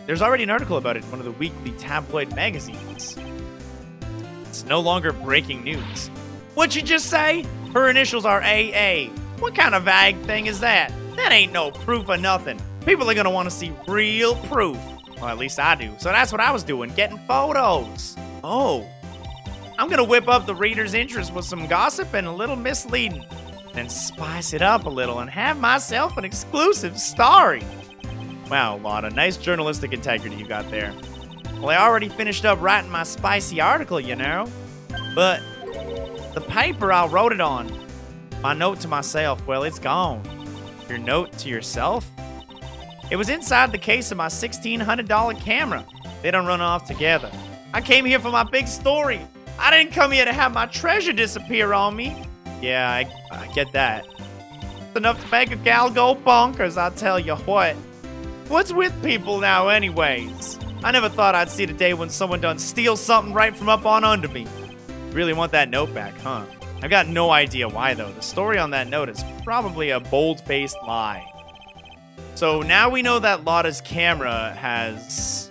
tabloid magazines. It's no longer breaking news. What'd you just say? Her initials are AA. What kind of vague thing is that? That ain't no proof of nothing. People are gonna want to see real proof. Well, at least I do. So that's what I was doing, getting photos. Oh. I'm gonna whip up the reader's interest with some gossip and a little misleading. And spice it up a little and have myself an exclusive story. Wow, Lana, nice journalistic integrity you got there. Well, I already finished up writing my spicy article, you know. But the paper I wrote it on, my note to myself, well, it's gone. Your note to yourself? It was inside the case of my $1,600 camera. They don't run off together. I came here for my big story. I didn't come here to have my treasure disappear on me. Yeah, I get that. It's enough to make a gal go bonkers, I'll tell you what. What's with people now anyways? I never thought I'd see the day when someone done steal something right from up on under me. Really want that note back, huh? I've got no idea why though. The story on that note is probably a bold-faced lie. So now we know that Lotta's camera has,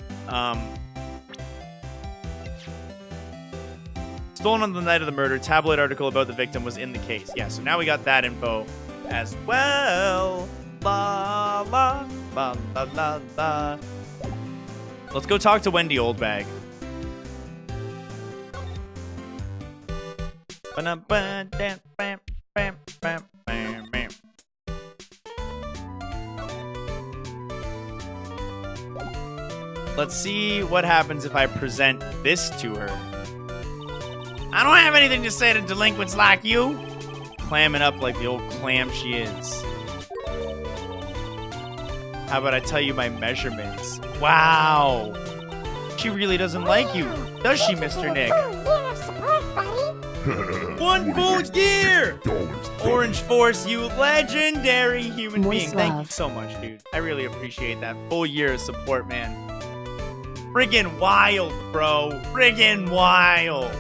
stolen on the night of the murder. Tabloid article about the victim was in the case. Yeah, so now we got that info as well. La la la la la la. Let's go talk to Wendy Oldbag. Let's see what happens if I present this to her. I don't have anything to say to delinquents like you. Clamming up like the old clam she is. How about I tell you my measurements? Wow. She really doesn't like you, does she, Mr. Nick? 1 full year! Orange Force, you legendary human Moist being. Thank you love. so much, dude. I really appreciate that full year of support, man. Friggin' wild, bro. Friggin' wild.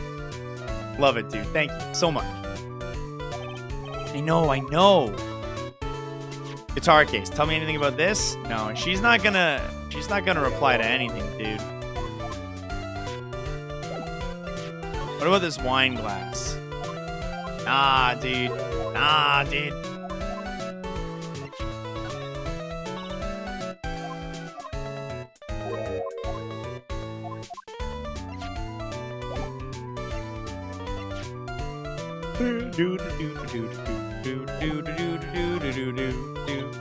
Love it, dude. Thank you so much. I know. Guitar case. Tell me anything about this? No, she's not gonna reply to anything, dude. What about this wine glass? Nah, dude.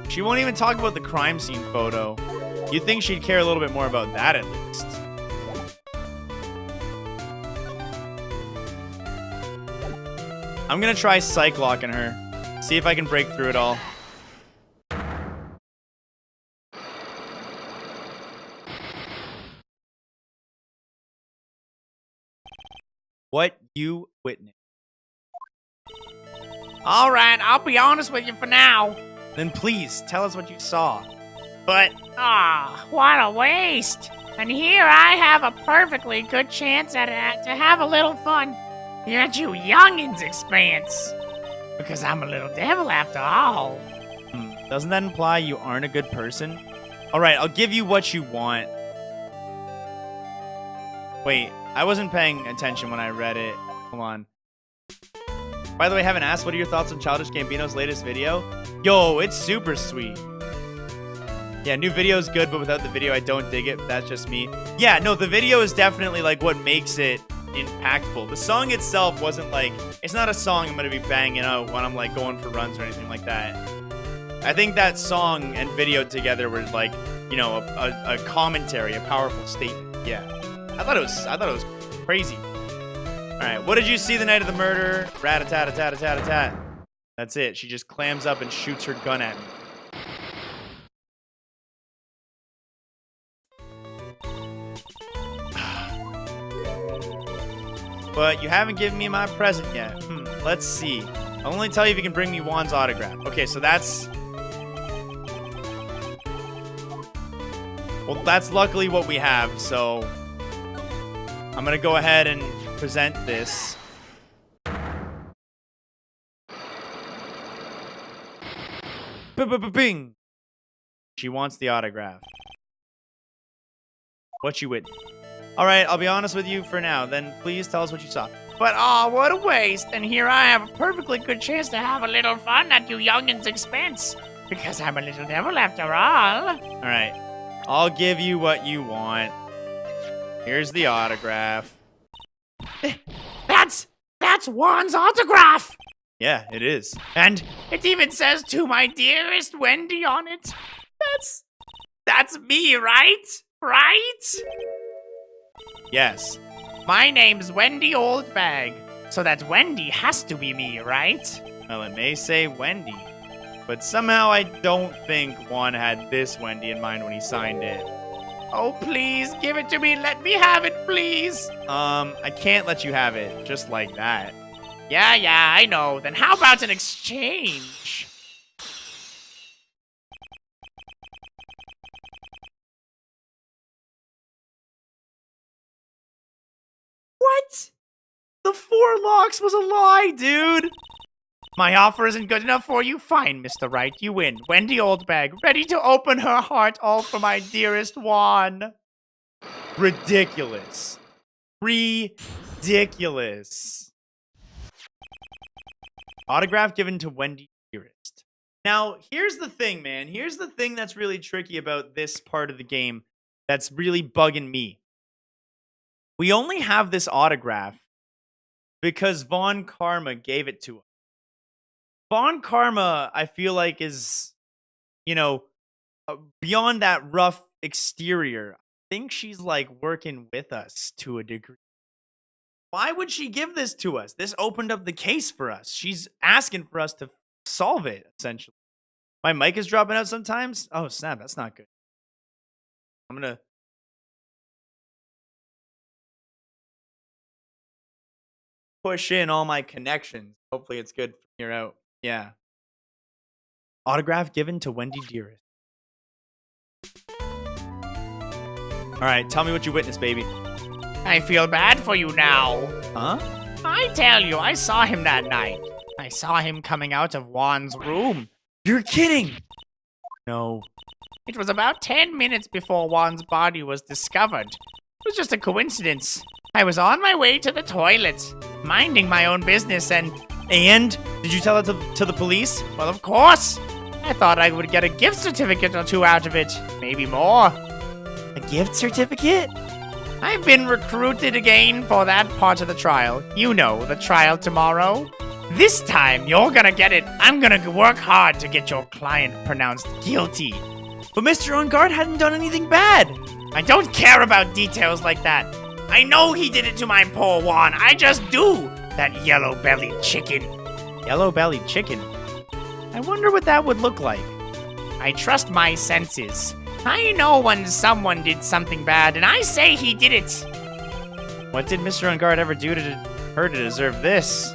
She won't even talk about the crime scene photo. You'd think she'd care a little bit more about that at least. I'm gonna try psych locking her. See if I can break through it all. What you witnessed. All right, I'll be honest with you for now. Then please, tell us what you saw. But, what a waste. And here I have a perfectly good chance at it to have a little fun. You're at you youngins' expense. Because I'm a little devil after all. Doesn't that imply you aren't a good person? Alright, I'll give you what you want. Wait, I wasn't paying attention when I read it. Hold on. By the way, I haven't asked, what are your thoughts on Childish Gambino's latest video? Yo, it's super sweet. Yeah, new video is good, but without the video, I don't dig it. That's just me. Yeah, no, the video is definitely like what makes it impactful. The song itself wasn't like, it's not a song I'm gonna be banging out when I'm like going for runs or anything like that. I think that song and video together were like, you know, a commentary, a powerful statement. Yeah, I thought it was crazy. All right, what did you see the night of the murder? Rat-a-tat-a-tat-a-tat-a-tat. That's it. She just clams up and shoots her gun at me. But you haven't given me my present yet. Let's see. I'll only tell you if you can bring me Juan's autograph. Okay, so that's... Well, that's luckily what we have, so... I'm gonna go ahead and present this. Bing! She wants the autograph. What you witnessed? Alright, I'll be honest with you for now. Then please tell us what you saw. But what a waste. And here I have a perfectly good chance to have a little fun at you youngins' expense. Because I'm a little devil after all. Alright, I'll give you what you want. Here's the autograph. That's Juan's autograph. Yeah, it is. And it even says "to my dearest Wendy" on it. That's me, right? Right? Yes. My name's Wendy Oldbag, so that Wendy has to be me, right? Well, it may say Wendy, but somehow I don't think Juan had this Wendy in mind when he signed it. Oh, please, give it to me. Let me have it, please. I can't let you have it just like that. Yeah, I know. Then how about an exchange? What? The 4 locks was a lie, dude. My offer isn't good enough for you? Fine, Mr. Wright, you win. Wendy Oldbag, ready to open her heart all for my dearest Juan. Ridiculous. Ridiculous. Autograph given to Wendy Dearest. Now, here's the thing, man. Here's the thing that's really tricky about this part of the game that's really bugging me. We only have this autograph because Von Karma gave it to us. Von Karma, I feel like, is, you know, beyond that rough exterior. I think she's like working with us to a degree. Why would she give this to us? This opened up the case for us. She's asking for us to solve it, essentially. My mic is dropping out sometimes. Oh, snap. That's not good. I'm going to... push in all my connections. Hopefully it's good from here out. Yeah. Autograph given to Wendy Dearest. All right, tell me what you witnessed, baby. I feel bad for you now. Huh? I tell you, I saw him that night. I saw him coming out of Juan's room. You're kidding. No. It was about 10 minutes before Juan's body was discovered. It was just a coincidence. I was on my way to the toilet, minding my own business, and... And? Did you tell it to the police? Well, of course. I thought I would get a gift certificate or 2 out of it. Maybe more. A gift certificate? I've been recruited again for that part of the trial. You know, the trial tomorrow. This time, you're gonna get it. I'm gonna work hard to get your client pronounced guilty. But Mr. On Guard hadn't done anything bad. I don't care about details like that. I know he did it to my poor Juan. I just do. That yellow-bellied chicken. Yellow-bellied chicken? I wonder what that would look like. I trust my senses. I know when someone did something bad, and I say he did it. What did Mr. On Guard ever do to her to deserve this?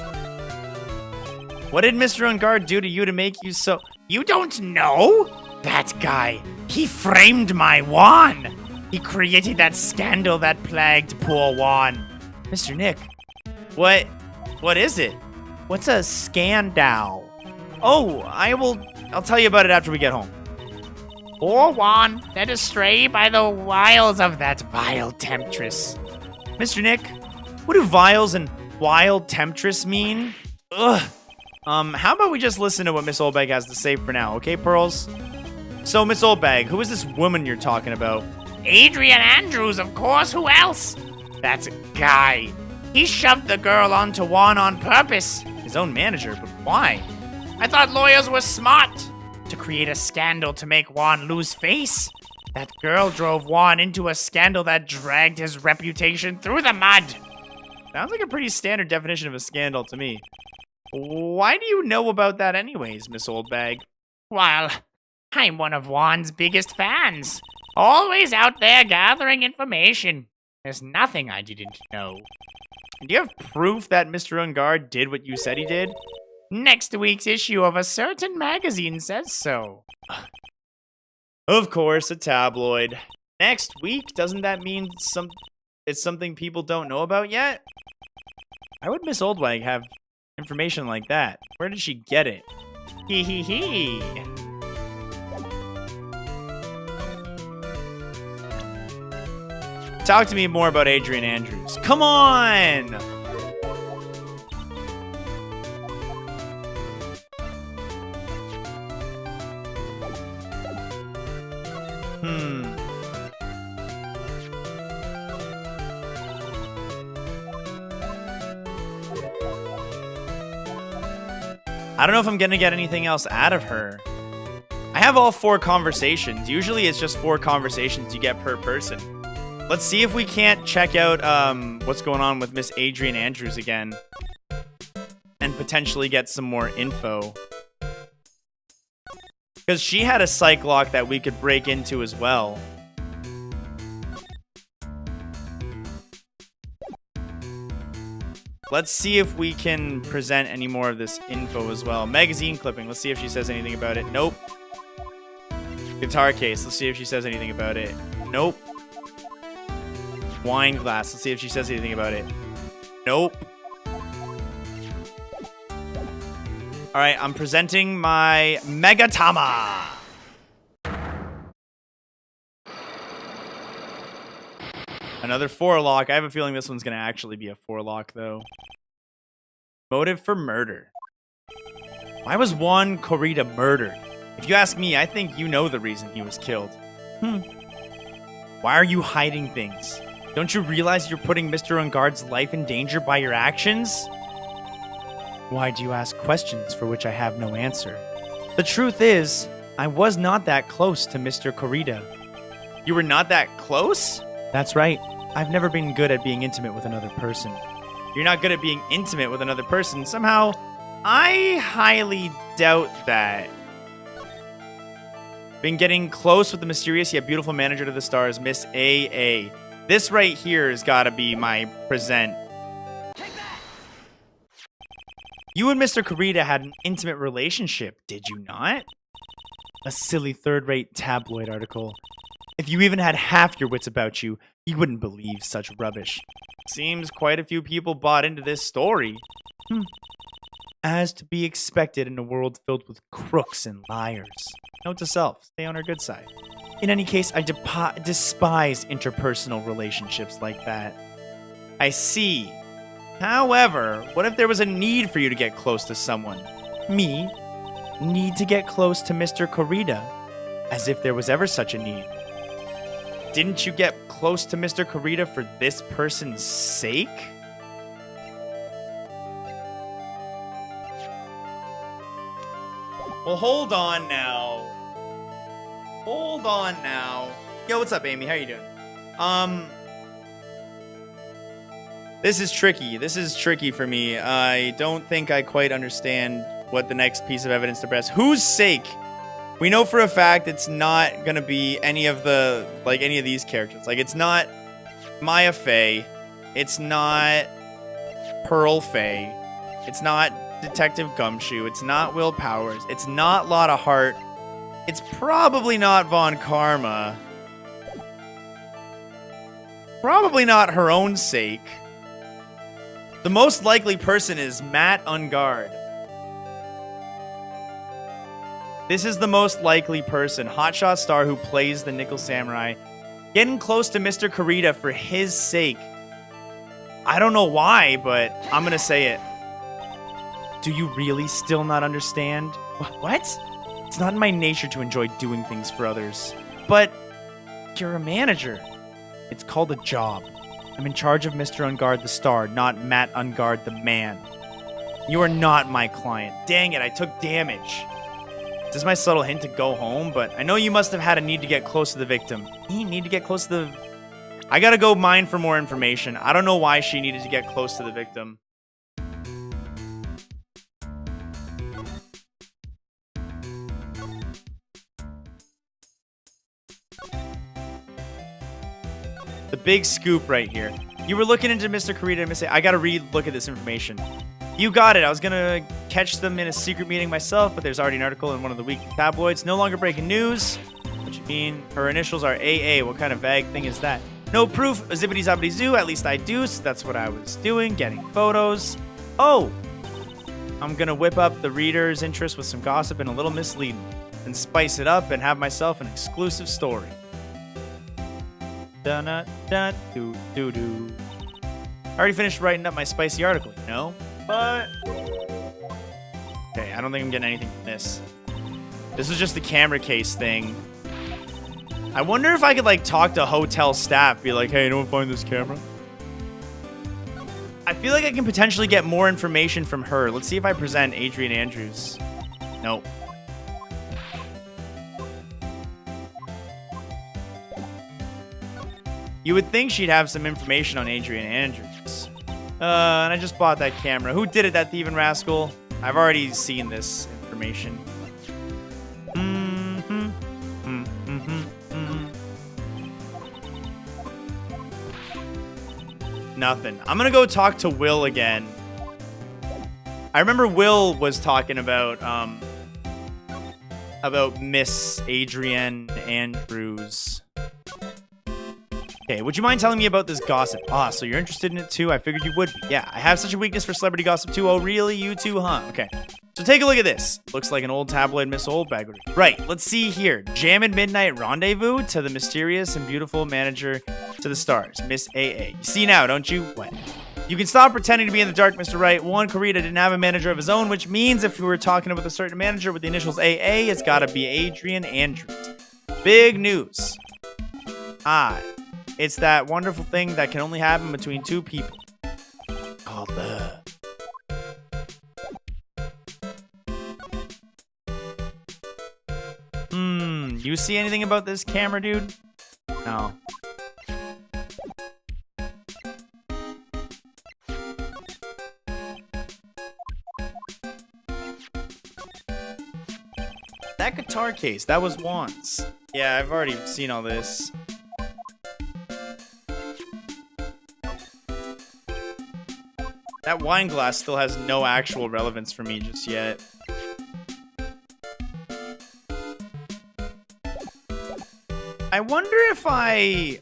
What did Mr. On Guard do to you to make you so... You don't know? That guy, he framed my Juan. He created that scandal that plagued poor Juan. Mr. Nick, what is it? What's a scandal? Oh, I'll tell you about it after we get home. Poor Juan, led astray by the wiles of that vile temptress. Mr. Nick, what do vials and wild temptress mean? Ugh. How about we just listen to what Miss Oldbag has to say for now, okay, Pearls? So, Miss Oldbag, who is this woman you're talking about? Adrian Andrews, of course. Who else? That's a guy. He shoved the girl onto Juan on purpose. His own manager, but why? I thought lawyers were smart. To create a scandal to make Juan lose face. That girl drove Juan into a scandal that dragged his reputation through the mud. Sounds like a pretty standard definition of a scandal to me. Why do you know about that anyways, Miss Oldbag? Well, I'm one of Juan's biggest fans. Always out there gathering information. There's nothing I didn't know. Do you have proof that Mr. Ungard did what you said he did? Next week's issue of a certain magazine says so. Of course, a tabloid. Next week? Doesn't that mean it's something people don't know about yet? Why would Miss Oldwag have information like that? Where did she get it? Hee hee hee. Talk to me more about Adrian Andrews. Come on! I don't know if I'm gonna get anything else out of her. I have all 4 conversations. Usually it's just 4 conversations you get per person. Let's see if we can't check out what's going on with Miss Adrian Andrews again. And potentially get some more info. Because she had a psych lock that we could break into as well. Let's see if we can present any more of this info as well. Magazine clipping. Let's see if she says anything about it. Nope. Guitar case. Let's see if she says anything about it. Nope. Wine glass. Let's see if she says anything about it. Nope. Alright, I'm presenting my Megatama. Another 4-lock. I have a feeling this one's going to actually be a 4-lock, though. Motive for murder. Why was Juan Corrida murdered? If you ask me, I think you know the reason he was killed. Why are you hiding things? Don't you realize you're putting Mr. Ungard's life in danger by your actions? Why do you ask questions for which I have no answer? The truth is, I was not that close to Mr. Corrida. You were not that close? That's right. I've never been good at being intimate with another person. You're not good at being intimate with another person. Somehow, I highly doubt that. Been getting close with the mysterious yet beautiful manager to the stars, Miss A.A. This right here has got to be my present. You and Mr. Corrida had an intimate relationship, did you not? A silly third-rate tabloid article. If you even had half your wits about you, you wouldn't believe such rubbish. Seems quite a few people bought into this story. As to be expected in a world filled with crooks and liars. Note to self, stay on our good side. In any case, I despise interpersonal relationships like that. I see. However, what if there was a need for you to get close to someone? Me? Need to get close to Mr. Corrida? As if there was ever such a need. Didn't you get close to Mr. Corrida for this person's sake? Well, hold on now. Hold on now. Yo, what's up, Amy? How you doing? This is tricky. This is tricky for me. I don't think I quite understand what the next piece of evidence to press. Whose sake? We know for a fact it's not gonna be any of the, any of these characters. It's not Maya Fey. It's not Pearl Fey. It's not Detective Gumshoe. It's not Will Powers. It's not Lotta Hart. It's probably not Von Karma. Probably not her own sake. The most likely person is Matt Ungard. This is the most likely person. Hotshot star who plays the Nickel Samurai. Getting close to Mr. Corrida for his sake. I don't know why, but I'm gonna say it. Do you really still not understand? What? It's not in my nature to enjoy doing things for others. But you're a manager. It's called a job. I'm in charge of Mr. Ungard the star, not Matt Ungard the man. You are not my client. Dang it, I took damage. This is my subtle hint to go home, but I know you must have had a need to get close to the victim. Need to get close to the... I gotta go mine for more information. I don't know why she needed to get close to the victim. The big scoop right here. You were looking into Mr. Kurita and Miss A. I gotta look at this information. You got it. I was gonna catch them in a secret meeting myself, but there's already an article in one of the weekly tabloids. No longer breaking news. What you mean? Her initials are AA. What kind of vague thing is that? No proof. Zippity zappity zoo. At least I do. So that's what I was doing. Getting photos. Oh! I'm gonna whip up the reader's interest with some gossip and a little misleading. And spice it up and have myself an exclusive story. Doo-doo-doo. I already finished writing up my spicy article, you know? But... okay, I don't think I'm getting anything from this. This is just the camera case thing. I wonder if I could, like, talk to hotel staff. Be like, hey, anyone find this camera? I feel like I can potentially get more information from her. Let's see if I present Adrian Andrews. Nope. You would think she'd have some information on Adrian Andrews. And I just bought that camera. Who did it, that thieving rascal? I've already seen this information. Nothing. I'm gonna go talk to Will again. I remember Will was talking about Miss Adrienne Andrews. Okay, would you mind telling me about this gossip? Ah, so you're interested in it too? I figured you would be. Yeah, I have such a weakness for celebrity gossip too. Oh, really? You too, huh? Okay. So take a look at this. Looks like an old tabloid Miss Oldbaggery. Right, let's see here. Jam and Midnight Rendezvous to the mysterious and beautiful manager to the stars, Miss AA. You see now, don't you? What? You can stop pretending to be in the dark, Mr. Wright. One, Kurita didn't have a manager of his own, which means if we were talking about a certain manager with the initials AA, it's gotta be Adrian Andrews. Big news. It's that wonderful thing that can only happen between two people. Called love. You see anything about this camera, dude? No. That guitar case, that was Juan's. Yeah, I've already seen all this. That wine glass still has no actual relevance for me just yet. I wonder if I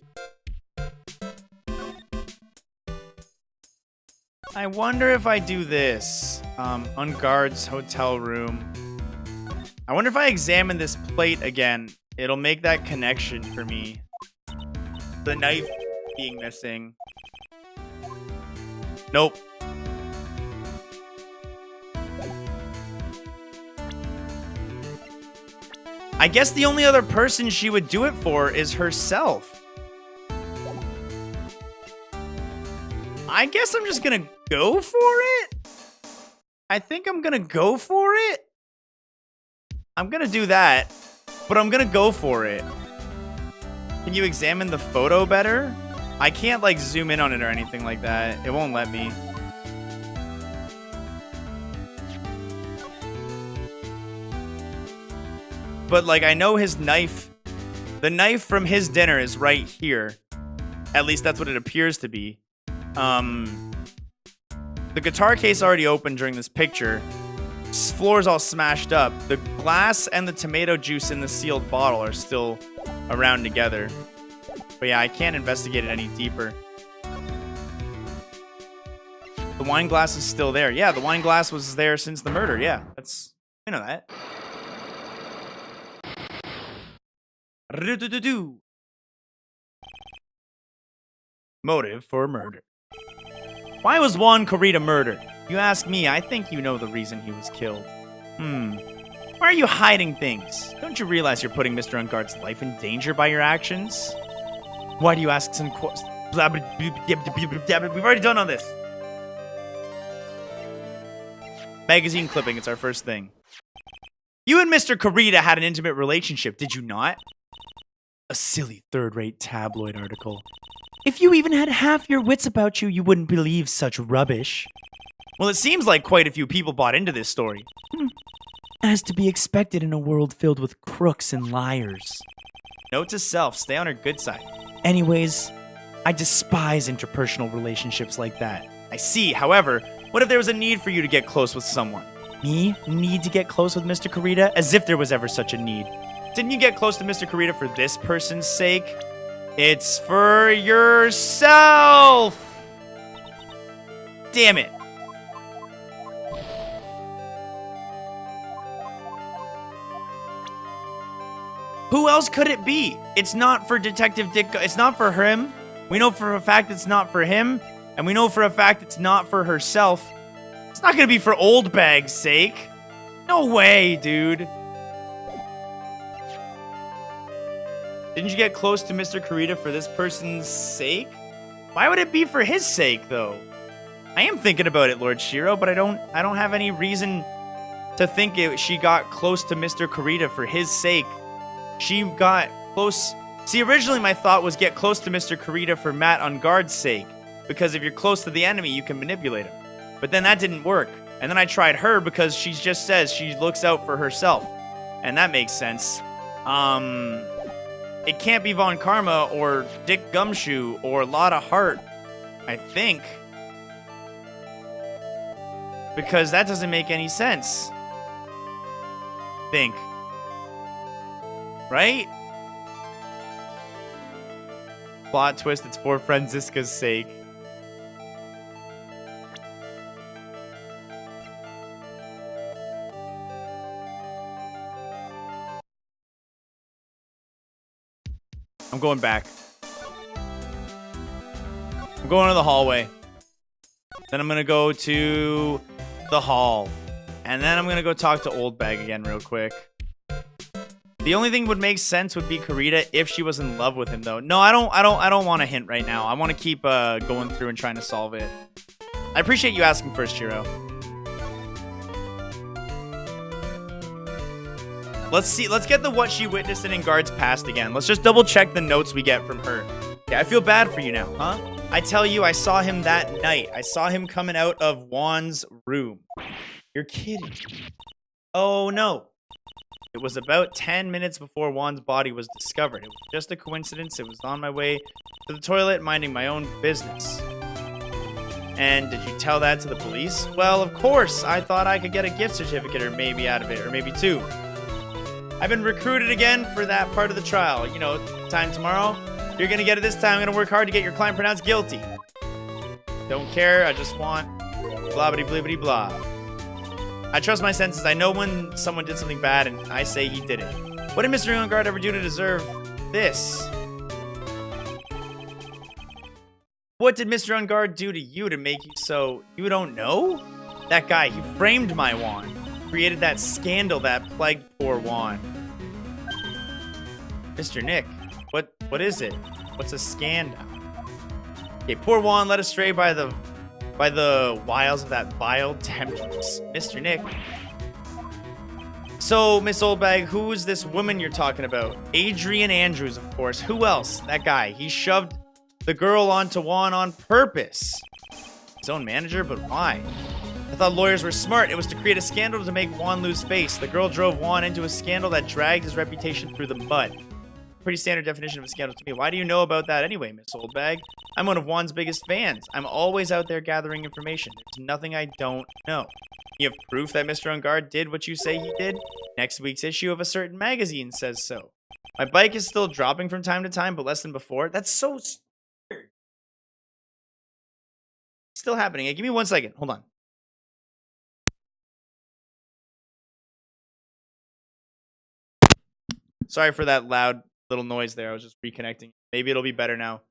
do this. Ungard's hotel room. I wonder if I examine this plate again, it'll make that connection for me. The knife being missing. Nope. I guess the only other person she would do it for is herself. I guess I'm just gonna go for it. I think I'm gonna go for it. I'm gonna do that, but I'm gonna go for it. Can you examine the photo better? I can't like zoom in on it or anything like that. It won't let me. But like I know his knife, the knife from his dinner is right here. At least that's what it appears to be. The guitar case already opened during this picture. Floor's all smashed up. The glass and the tomato juice in the sealed bottle are still around together. But yeah, I can't investigate it any deeper. The wine glass is still there. Yeah, the wine glass was there since the murder. Yeah, that's, you know that. Motive for murder. Why was Juan Kurita murdered? You ask me, I think you know the reason he was killed. Why are you hiding things? Don't you realize you're putting Mr. Ungard's life in danger by your actions? Why do you ask We've already done all this. Magazine clipping, it's our first thing. You and Mr. Kurita had an intimate relationship, did you not? A silly third-rate tabloid article. If you even had half your wits about you, you wouldn't believe such rubbish. Well, it seems like quite a few people bought into this story. As to be expected in a world filled with crooks and liars. Note to self, stay on her good side. Anyways, I despise interpersonal relationships like that. I see, however, what if there was a need for you to get close with someone? Me? Need to get close with Mr. Kurita? As if there was ever such a need. Didn't you get close to Mr. Kurita for this person's sake? It's for yourself! Damn it. Who else could it be? It's not for Detective Dick. It's not for him. We know for a fact it's not for him. And we know for a fact it's not for herself. It's not going to be for Old Bag's sake. No way, dude. Didn't you get close to Mr. Kurita for this person's sake? Why would it be for his sake, though? I am thinking about it, Lord Shiro, but I don't have any reason to think she got close to Mr. Kurita for his sake. She got close. See, originally my thought was get close to Mr. Kurita for Matt on guard's sake. Because if you're close to the enemy, you can manipulate him. But then that didn't work. And then I tried her because she just says she looks out for herself. And that makes sense. It can't be Von Karma or Dick Gumshoe or Lotta Hart, I think. Because that doesn't make any sense. Think. Right? Plot twist, it's for Franziska's sake. I'm going back. I'm going to the hallway. Then I'm going to go to the hall. And then I'm going to go talk to Old Bag again real quick. The only thing would make sense would be Kurita if she was in love with him, though. No, I don't want a hint right now. I want to keep going through and trying to solve it. I appreciate you asking first, Shiro. Let's see. Let's get the what she witnessed in guard's past again. Let's just double check the notes we get from her. Yeah, I feel bad for you now, huh? I tell you, I saw him that night. I saw him coming out of Juan's room. You're kidding. Oh, no. It was about 10 minutes before Juan's body was discovered. It was just a coincidence. It was on my way to the toilet, minding my own business. And did you tell that to the police? Well, of course. I thought I could get a gift certificate or maybe out of it, or maybe two. I've been recruited again for that part of the trial. You know, time tomorrow. You're going to get it this time. I'm going to work hard to get your client pronounced guilty. Don't care. I just want blah-bitty blah. I trust my senses. I know when someone did something bad and I say he did it. What did Mr. Youngguard ever do to deserve this? What did Mr. Youngguard do to you to make you so... You don't know? That guy, he framed my Juan. Created that scandal that plagued poor Juan. Mr. Nick, what is it? What's a scandal? Okay, poor Juan led astray by the wiles of that vile temptress. Mr. Nick. So, Miss Oldbag, who is this woman you're talking about? Adrian Andrews, of course. Who else? That guy. He shoved the girl onto Juan on purpose. His own manager, but why? I thought lawyers were smart. It was to create a scandal to make Juan lose face. The girl drove Juan into a scandal that dragged his reputation through the mud. Pretty standard definition of a scandal to me. Why do you know about that anyway, Miss Oldbag? I'm one of Juan's biggest fans. I'm always out there gathering information. There's nothing I don't know. You have proof that Mr. Ungard did what you say he did? Next week's issue of a certain magazine says so. My bike is still dropping from time to time, but less than before. That's so weird. Still happening. Hey, give me 1 second. Hold on. Sorry for that loud little noise there. I was just reconnecting. Maybe it'll be better now.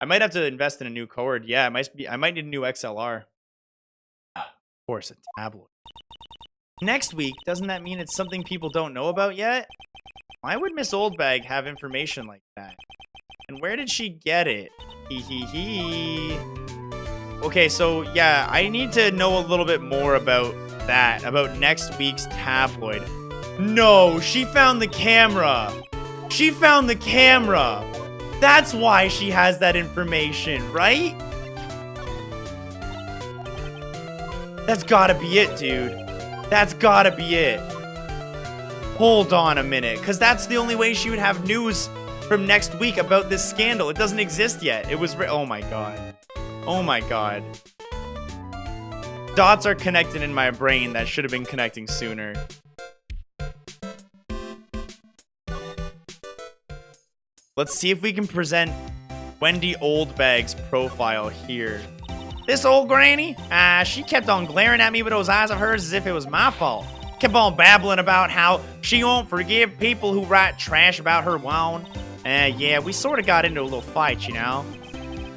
I might have to invest in a new cord. Yeah, I might need a new XLR. Of course, a tabloid. Next week, doesn't that mean it's something people don't know about yet? Why would Miss Oldbag have information like that? And where did she get it? Hee hee hee. Okay, so yeah, I need to know a little bit more about that, about next week's tabloid. No, she found the camera. She found the camera. That's why she has that information, right? That's gotta be it, dude. That's gotta be it. Hold on a minute, because that's the only way she would have news from next week about this scandal. It doesn't exist yet. It was... oh my god. Oh my god. Dots are connected in my brain that should have been connecting sooner. Let's see if we can present Wendy Oldbag's profile here. This old granny? She kept on glaring at me with those eyes of hers as if it was my fault. Kept on babbling about how she won't forgive people who write trash about her wound. Yeah, we sort of got into a little fight, you know?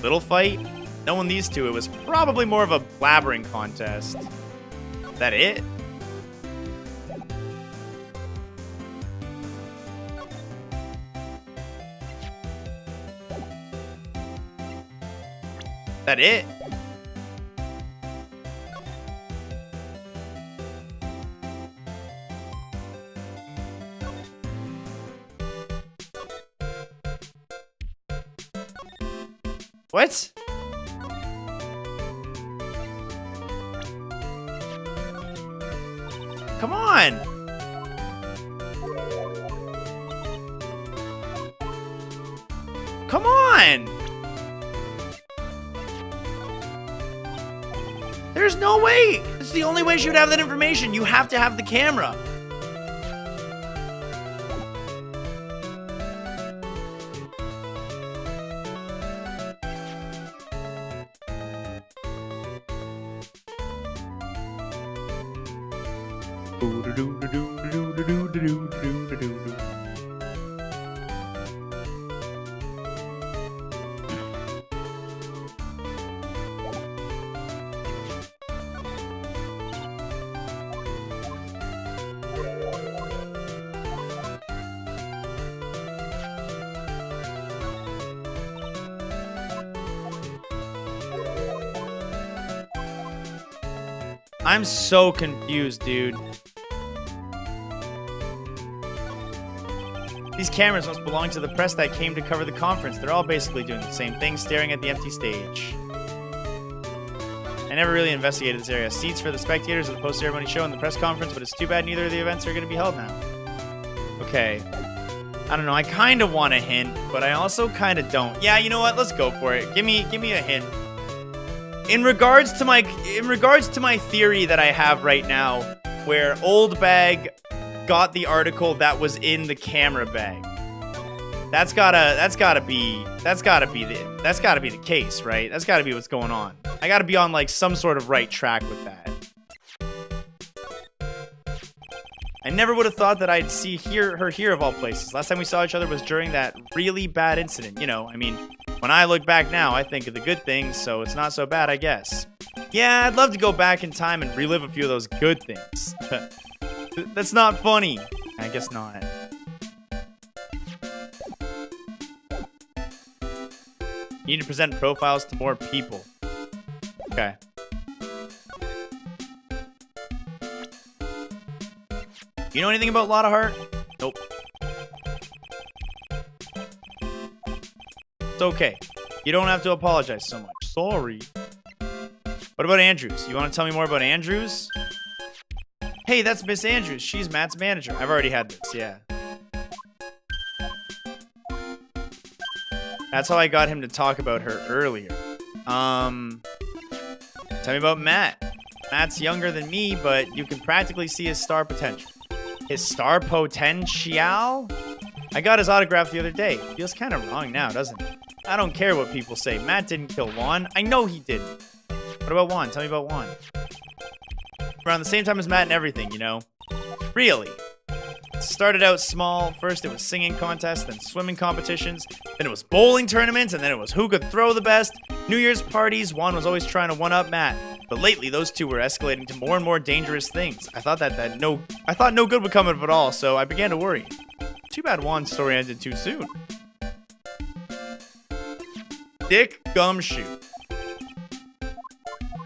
Little fight? Knowing these two, it was probably more of a blabbering contest. That it? That it? What? Come on! Come on! There's no way! It's the only way she would have that information. You have to have the camera. I'm so confused, dude. These cameras must belong to the press that came to cover the conference. They're all basically doing the same thing, staring at the empty stage. I never really investigated this area. Seats for the spectators of the post-ceremony show and the press conference, but it's too bad neither of the events are going to be held now. Okay. I don't know. I kind of want a hint, but I also kind of don't. Yeah, you know what? Let's go for it. Give me a hint. In regards to my theory that I have right now, where Oldbag got the article that was in the camera bag, that's gotta be the case, right? That's gotta be what's going on. I gotta be on like some sort of right track with that. I never would have thought that I'd see her here of all places. Last time we saw each other was during that really bad incident. You know, I mean, when I look back now, I think of the good things, so it's not so bad, I guess. Yeah, I'd love to go back in time and relive a few of those good things. That's not funny. I guess not. You need to present profiles to more people. Okay. You know anything about Lotta Hart? Nope. It's okay. You don't have to apologize so much. Sorry. What about Andrews? You want to tell me more about Andrews? Hey, that's Miss Andrews. She's Matt's manager. I've already had this, yeah. That's how I got him to talk about her earlier. Tell me about Matt. Matt's younger than me, but you can practically see his star potential. His star potential? I got his autograph the other day. Feels kind of wrong now, doesn't it? I don't care what people say. Matt didn't kill Juan. I know he didn't. What about Juan? Tell me about Juan. Around the same time as Matt and everything, you know? Really? It started out small. First it was singing contests, then swimming competitions, then it was bowling tournaments, and then it was who could throw the best. New Year's parties, Juan was always trying to one-up Matt. But lately, those two were escalating to more and more dangerous things. I thought no good would come of it all, so I began to worry. Too bad Juan's story ended too soon. Dick Gumshoe.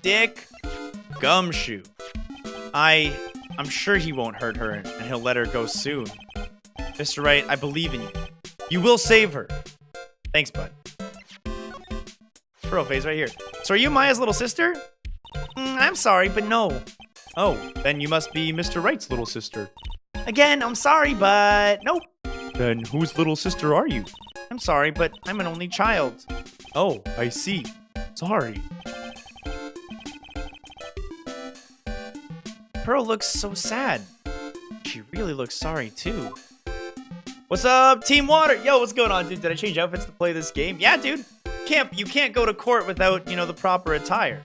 Dick Gumshoe. I'm sure he won't hurt her and he'll let her go soon. Mr. Wright, I believe in you. You will save her. Thanks, bud. Pearl face right here. So are you Maya's little sister? I'm sorry, but no. Oh, then you must be Mr. Wright's little sister. Again, I'm sorry, but nope. Then whose little sister are you? I'm sorry, but I'm an only child. Oh, I see. Sorry. Pearl looks so sad. She really looks sorry, too. What's up, Team Water? Yo, what's going on, dude? Did I change outfits to play this game? Yeah, dude. You can't go to court without, the proper attire.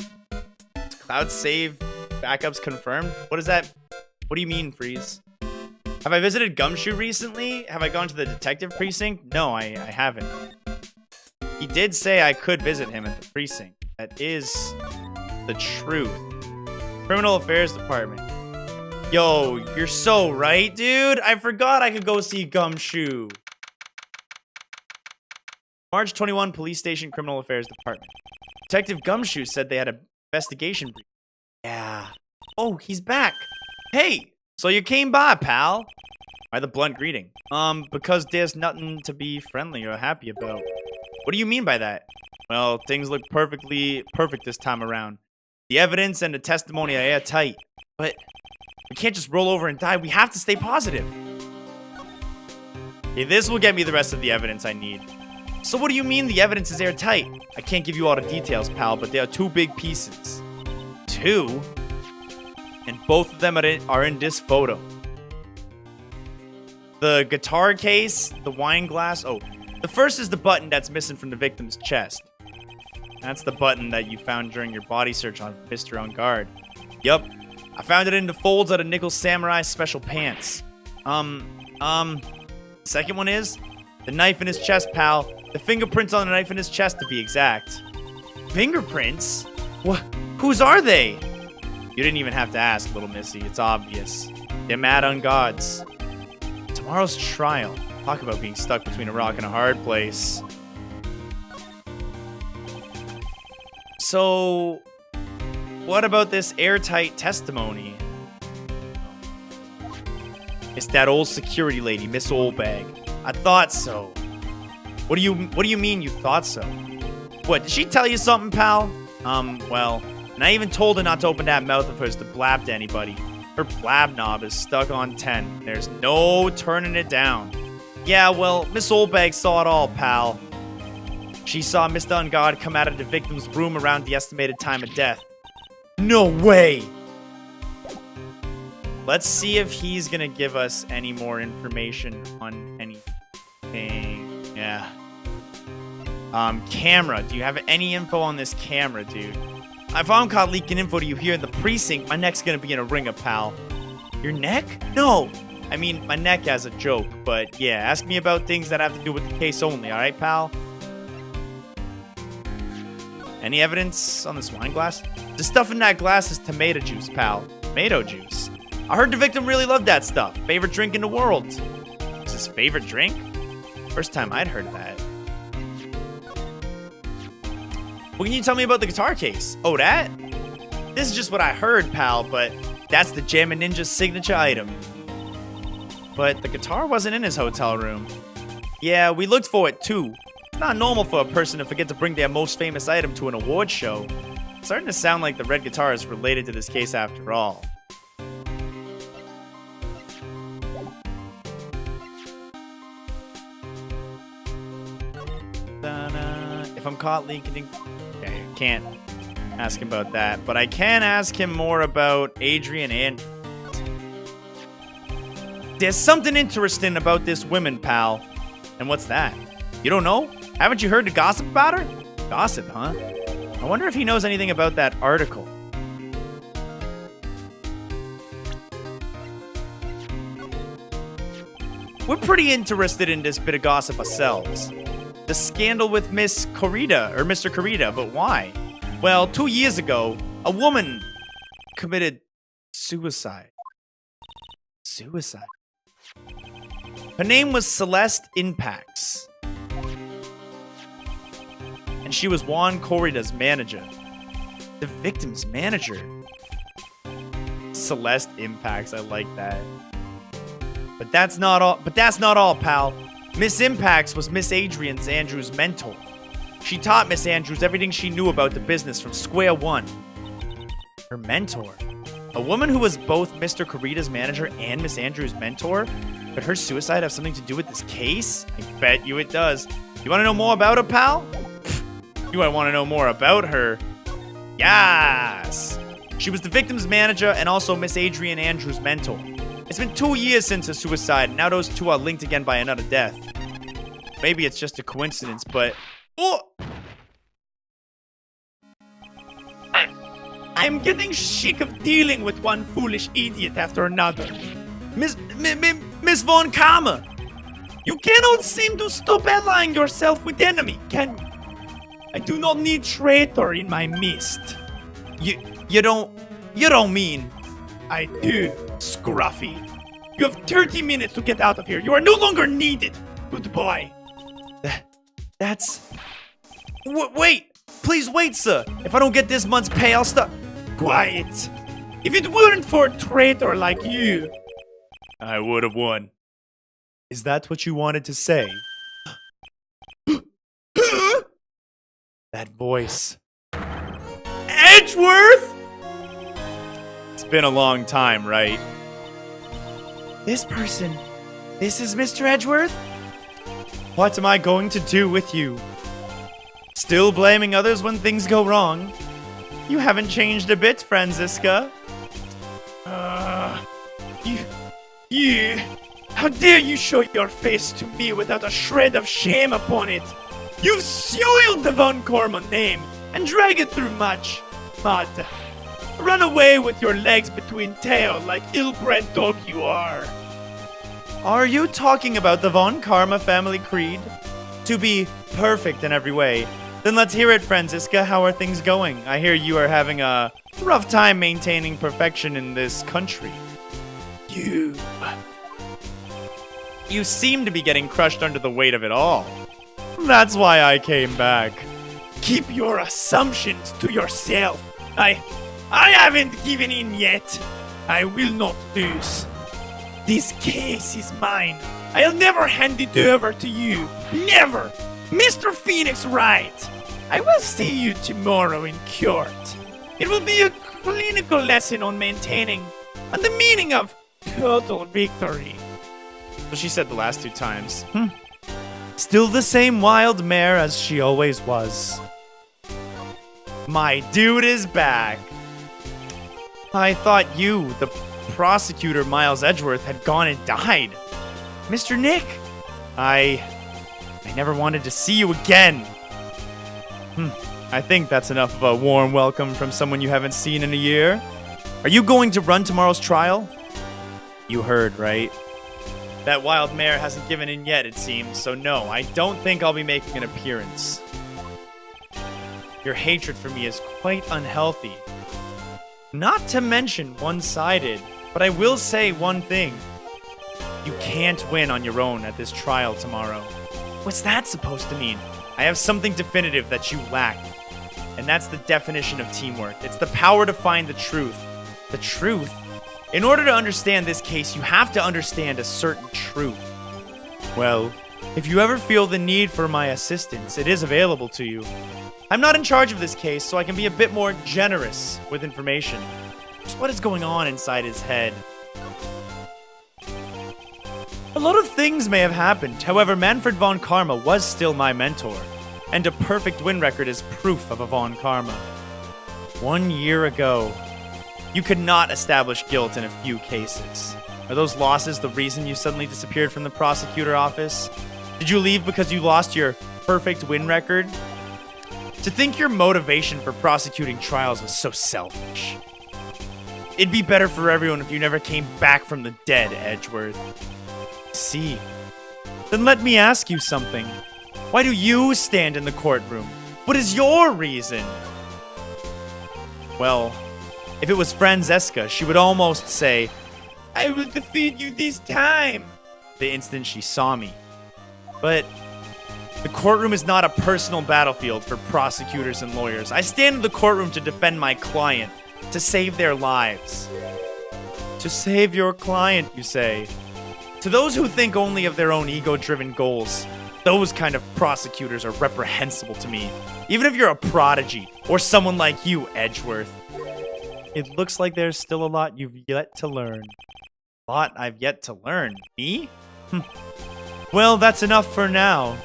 Cloud save backups confirmed? What is that? What do you mean, Freeze? Have I visited Gumshoe recently? Have I gone to the detective precinct? No, I haven't. He did say I could visit him at the precinct. That is the truth. Criminal Affairs Department. Yo, you're so right, dude. I forgot I could go see Gumshoe. March 21, Police Station, Criminal Affairs Department. Detective Gumshoe said they had an investigation brief. Yeah. Oh, he's back. Hey, so you came by, pal. Why the blunt greeting? Because there's nothing to be friendly or happy about. What do you mean by that? Well, things look perfect this time around. The evidence and the testimony are airtight. But we can't just roll over and die. We have to stay positive. Okay, this will get me the rest of the evidence I need. So what do you mean the evidence is airtight? I can't give you all the details, pal, but there are two big pieces. Two? And both of them are in this photo. The guitar case, the wine glass. Oh, the first is the button that's missing from the victim's chest. That's the button that you found during your body search on Mr. On Guard. Yup. I found it in the folds of the Nickel Samurai special pants. Second one is the knife in his chest, pal. The fingerprints on the knife in his chest, to be exact. Fingerprints? What? Whose are they? You didn't even have to ask, little missy. It's obvious. They're mad on gods. Tomorrow's trial. Talk about being stuck between a rock and a hard place. So, what about this airtight testimony? It's that old security lady, Miss Oldbag. I thought so. What do you mean you thought so? What, did she tell you something, pal? Well, and I even told her not to open that mouth of hers to blab to anybody. Her blab knob is stuck on 10. There's no turning it down. Yeah, well, Miss Oldbag saw it all, pal. She saw Mr. Ungod come out of the victim's room around the estimated time of death. No way! Let's see if he's gonna give us any more information on anything. Yeah. Camera. Do you have any info on this camera, dude? If I'm caught leaking info to you here in the precinct, my neck's gonna be in a ringer, pal. Your neck? No! I mean, my neck as a joke, but yeah, ask me about things that have to do with the case only, alright, pal? Any evidence on this wine glass? The stuff in that glass is tomato juice, pal. Tomato juice? I heard the victim really loved that stuff. Favorite drink in the world. Is his favorite drink? First time I'd heard of that. What can you tell me about the guitar case? Oh, that? This is just what I heard, pal, but that's the Jammin' Ninja's signature item. But the guitar wasn't in his hotel room. Yeah, we looked for it too. It's not normal for a person to forget to bring their most famous item to an award show. It's starting to sound like the red guitar is related to this case after all. If I'm caught leaking... Okay, can't ask him about that. But I can ask him more about Adrian and... There's something interesting about this woman, pal. And what's that? You don't know? Haven't you heard the gossip about her? Gossip, huh? I wonder if he knows anything about that article. We're pretty interested in this bit of gossip ourselves. The scandal with Miss Corrida, or Mr. Corrida, but why? Well, 2 years ago, a woman committed suicide. Suicide. Her name was Celeste Impacts. And and she was Juan Corrida's manager. The victim's manager. Celeste Impacts, I like that. But that's not all, pal. Miss Impacts was Miss Adrian's Andrews' mentor. She taught Miss Andrews everything she knew about the business from square one. Her mentor? A woman who was both Mr. Corrida's manager and Miss Andrews' mentor? Could her suicide have something to do with this case? I bet you it does. You want to know more about her, pal? You might want to know more about her. Yes! She was the victim's manager and also Miss Adrian Andrews' mentor. It's been 2 years since her suicide, and now those two are linked again by another death. Maybe it's just a coincidence, but... Oh! I'm getting sick of dealing with one foolish idiot after another. Miss Von Karma! You cannot seem to stop allying yourself with the enemy, can you? I do not need traitor in my midst. You don't mean... I do, Scruffy. You have 30 minutes to get out of here. You are no longer needed. Goodbye. That's... Wait! Please wait, sir! If I don't get this month's pay, I'll stop... Quiet. If it weren't for a traitor like you... I would have won. Is that what you wanted to say? That voice. Edgeworth! It's been a long time, right? This person. This is Mr. Edgeworth? What am I going to do with you? Still blaming others when things go wrong? You haven't changed a bit, Franziska. You... How dare you show your face to me without a shred of shame upon it? You've soiled the Von Karma name and dragged it through much mud. Run away with your legs between tail like ill-bred dog you are. Are you talking about the Von Karma family creed? To be perfect in every way. Then let's hear it, Franziska. How are things going? I hear you are having a rough time maintaining perfection in this country. You seem to be getting crushed under the weight of it all. That's why I came back. Keep your assumptions to yourself. I haven't given in yet. I will not lose. This case is mine. I'll never hand it over to you. Never! Mr. Phoenix Wright! I will see you tomorrow in court. It will be a clinical lesson on maintaining and the meaning of total victory. So she said the last 2 times. Still the same wild mare as she always was. My dude is back. I thought you, the prosecutor Miles Edgeworth, had gone and died. Mr. Nick, I never wanted to see you again. I think that's enough of a warm welcome from someone you haven't seen in a year. Are you going to run tomorrow's trial? You heard, right? That wild mare hasn't given in yet, it seems, so no, I don't think I'll be making an appearance. Your hatred for me is quite unhealthy. Not to mention one-sided, but I will say one thing. You can't win on your own at this trial tomorrow. What's that supposed to mean? I have something definitive that you lack. And that's the definition of teamwork. It's the power to find the truth. The truth? In order to understand this case, you have to understand a certain truth. Well, if you ever feel the need for my assistance, it is available to you. I'm not in charge of this case, so I can be a bit more generous with information. Just what is going on inside his head? A lot of things may have happened, however, Manfred von Karma was still my mentor, and a perfect win record is proof of a von Karma. 1 year ago, you could not establish guilt in a few cases. Are those losses the reason you suddenly disappeared from the prosecutor office? Did you leave because you lost your perfect win record? To think your motivation for prosecuting trials was so selfish. It'd be better for everyone if you never came back from the dead, Edgeworth. See. Then let me ask you something. Why do you stand in the courtroom? What is your reason? Well, if it was Franziska, she would almost say, I will defeat you this time. The instant she saw me. But The courtroom is not a personal battlefield for prosecutors and lawyers. I stand in the courtroom to defend my client, to save their lives. To save your client, you say. To those who think only of their own ego-driven goals, those kind of prosecutors are reprehensible to me, even if you're a prodigy or someone like you, Edgeworth. It looks like there's still a lot you've yet to learn. A lot I've yet to learn? Me? Well, that's enough for now.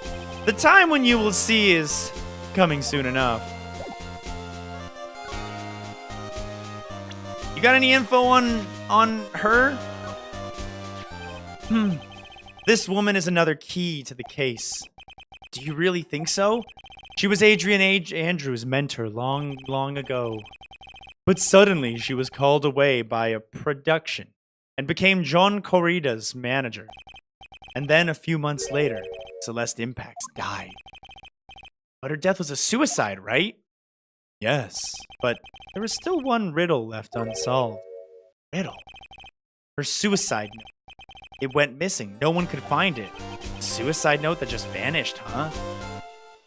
The time when you will see is coming soon enough. You got any info on her? This woman is another key to the case. Do you really think so? She was Adrian Andrews' mentor long, long ago. But suddenly she was called away by a production and became John Corrida's manager. And then a few months later, Celeste Impacts died. But her death was a suicide, right? Yes, but there was still one riddle left unsolved. Riddle? Her suicide note. It went missing. No one could find it. A suicide note that just vanished, huh?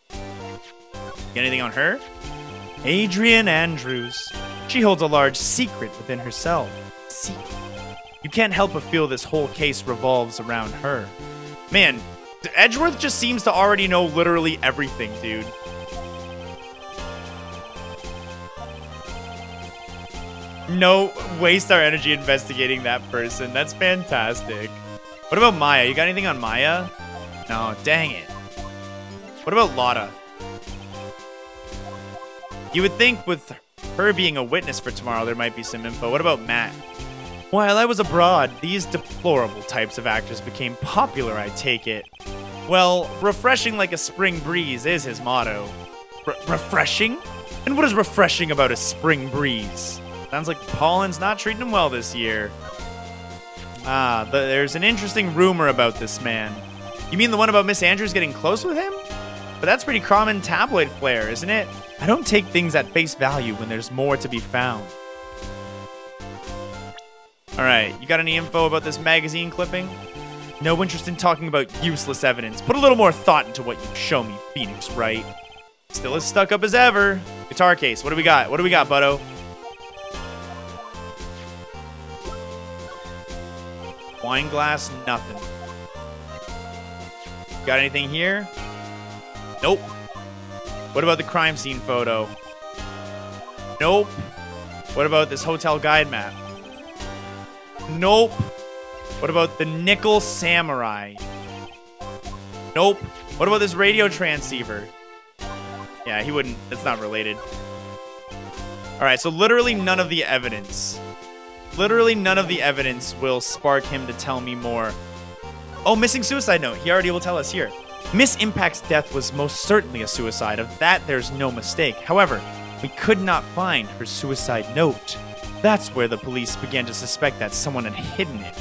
Got anything on her? Adrian Andrews. She holds a large secret within herself. Secret. You can't help but feel this whole case revolves around her. Man, Edgeworth just seems to already know literally everything, dude. No, waste our energy investigating that person. That's fantastic. What about Maya? You got anything on Maya? No, dang it. What about Lotta? You would think with her being a witness for tomorrow, there might be some info. What about Matt? While I was abroad, these deplorable types of actors became popular, I take it. Well, refreshing like a spring breeze is his motto. Refreshing? And what is refreshing about a spring breeze? Sounds like pollen's not treating him well this year. There's an interesting rumor about this man. You mean the one about Miss Andrews getting close with him? But that's pretty common tabloid flair, isn't it? I don't take things at face value when there's more to be found. Alright, you got any info about this magazine clipping? No interest in talking about useless evidence. Put a little more thought into what you show me, Phoenix Wright. Still as stuck up as ever. Guitar case, what do we got? What do we got, Butto? Wine glass, nothing. Got anything here? Nope. What about the crime scene photo? Nope. What about this hotel guide map? Nope. What about the nickel samurai? Nope. What about this radio transceiver? Yeah, he wouldn't. That's not related. Alright, so literally none of the evidence. Literally none of the evidence will spark him to tell me more. Oh, missing suicide note. He already will tell us here. Miss Impact's death was most certainly a suicide. Of that, there's no mistake. However, we could not find her suicide note. That's where the police began to suspect that someone had hidden it.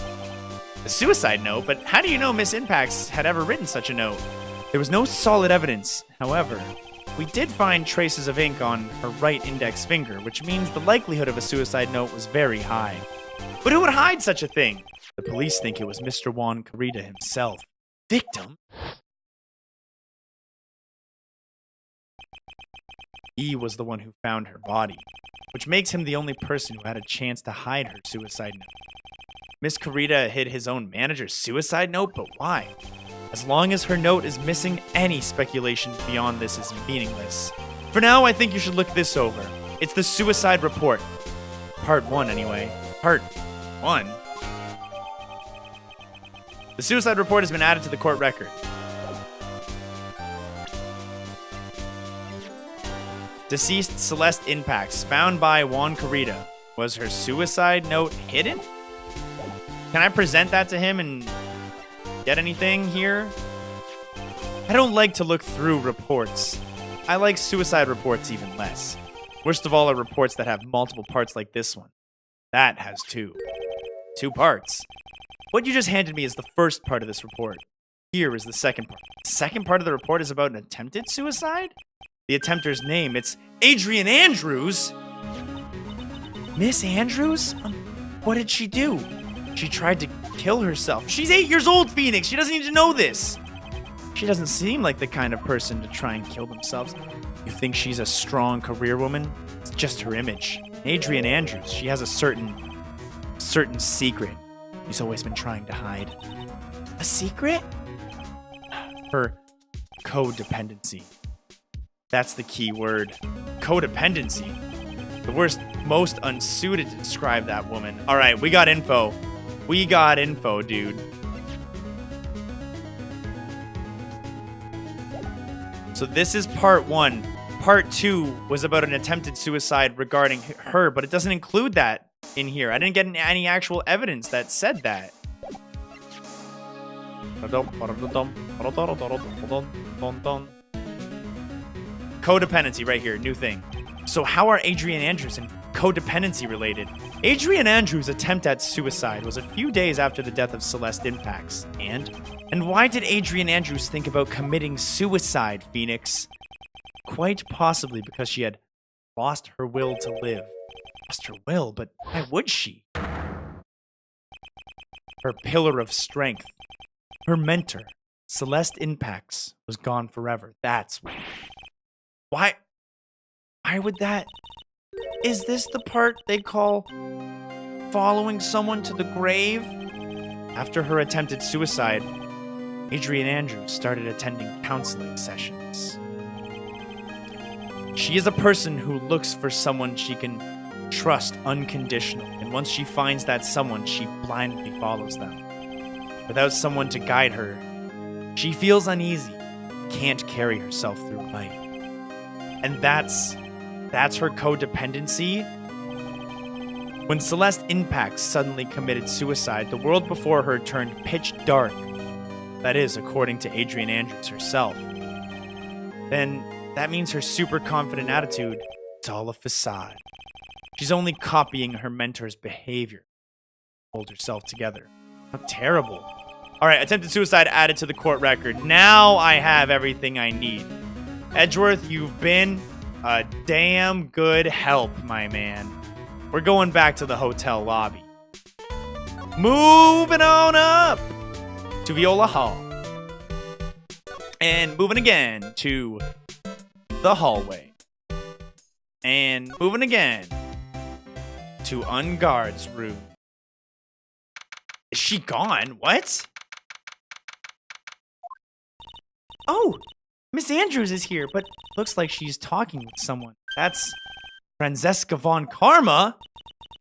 A suicide note? But how do you know Miss Impacts had ever written such a note? There was no solid evidence. However, we did find traces of ink on her right index finger, which means the likelihood of a suicide note was very high. But who would hide such a thing? The police think it was Mr. Juan Corrida himself. Victim? He was the one who found her body, which makes him the only person who had a chance to hide her suicide note. Miss Corrida hid his own manager's suicide note, but why? As long as her note is missing, any speculation beyond this is meaningless. For now, I think you should look this over. It's the suicide report. Part 1, anyway. Part 1? The suicide report has been added to the court record. Deceased Celeste Impacts, found by Juan Corrida. Was her suicide note hidden? Can I present that to him and get anything here? I don't like to look through reports. I like suicide reports even less. Worst of all are reports that have multiple parts like this one. That has two. 2 parts. What you just handed me is the first part of this report. Here is the second part. The second part of the report is about an attempted suicide? The attempter's name, it's Adrian Andrews! Miss Andrews? What did she do? She tried to kill herself. She's 8 years old, Phoenix! She doesn't need to know this! She doesn't seem like the kind of person to try and kill themselves. You think she's a strong career woman? It's just her image. Adrian Andrews, she has a certain secret she's always been trying to hide. A secret? Her codependency. That's the key word. Codependency. The worst, most unsuited to describe that woman. All right, we got info. We got info, dude. So this is part 1. Part 2 was about an attempted suicide regarding her, but it doesn't include that in here. I didn't get any actual evidence that said that. Codependency right here, new thing. So how are Adrian Andrews and codependency related? Adrian Andrews' attempt at suicide was a few days after the death of Celeste Impacts. And why did Adrian Andrews think about committing suicide, Phoenix? Quite possibly because she had lost her will to live. Lost her will, but why would she? Her pillar of strength. Her mentor, Celeste Impacts, was gone forever. That's why. Why would that? Is this the part they call following someone to the grave? After her attempted suicide, Adrian Andrews started attending counseling sessions. She is a person who looks for someone she can trust unconditionally, and once she finds that someone, she blindly follows them. Without someone to guide her, she feels uneasy, can't carry herself through life. And that's her codependency. When Celeste Impacts suddenly committed suicide, the world before her turned pitch dark. That is, according to Adrian Andrews herself. Then that means her super confident attitude, it's all a facade. She's only copying her mentor's behavior. Hold herself together. How terrible. All right, attempted suicide added to the court record. Now I have everything I need. Edgeworth, you've been a damn good help, my man. We're going back to the hotel lobby. Moving on up to Viola Hall. And moving again to the hallway. And moving again to Unguard's room. Is she gone? What? Oh, Miss Andrews is here, but looks like she's talking with someone. That's Franziska von Karma?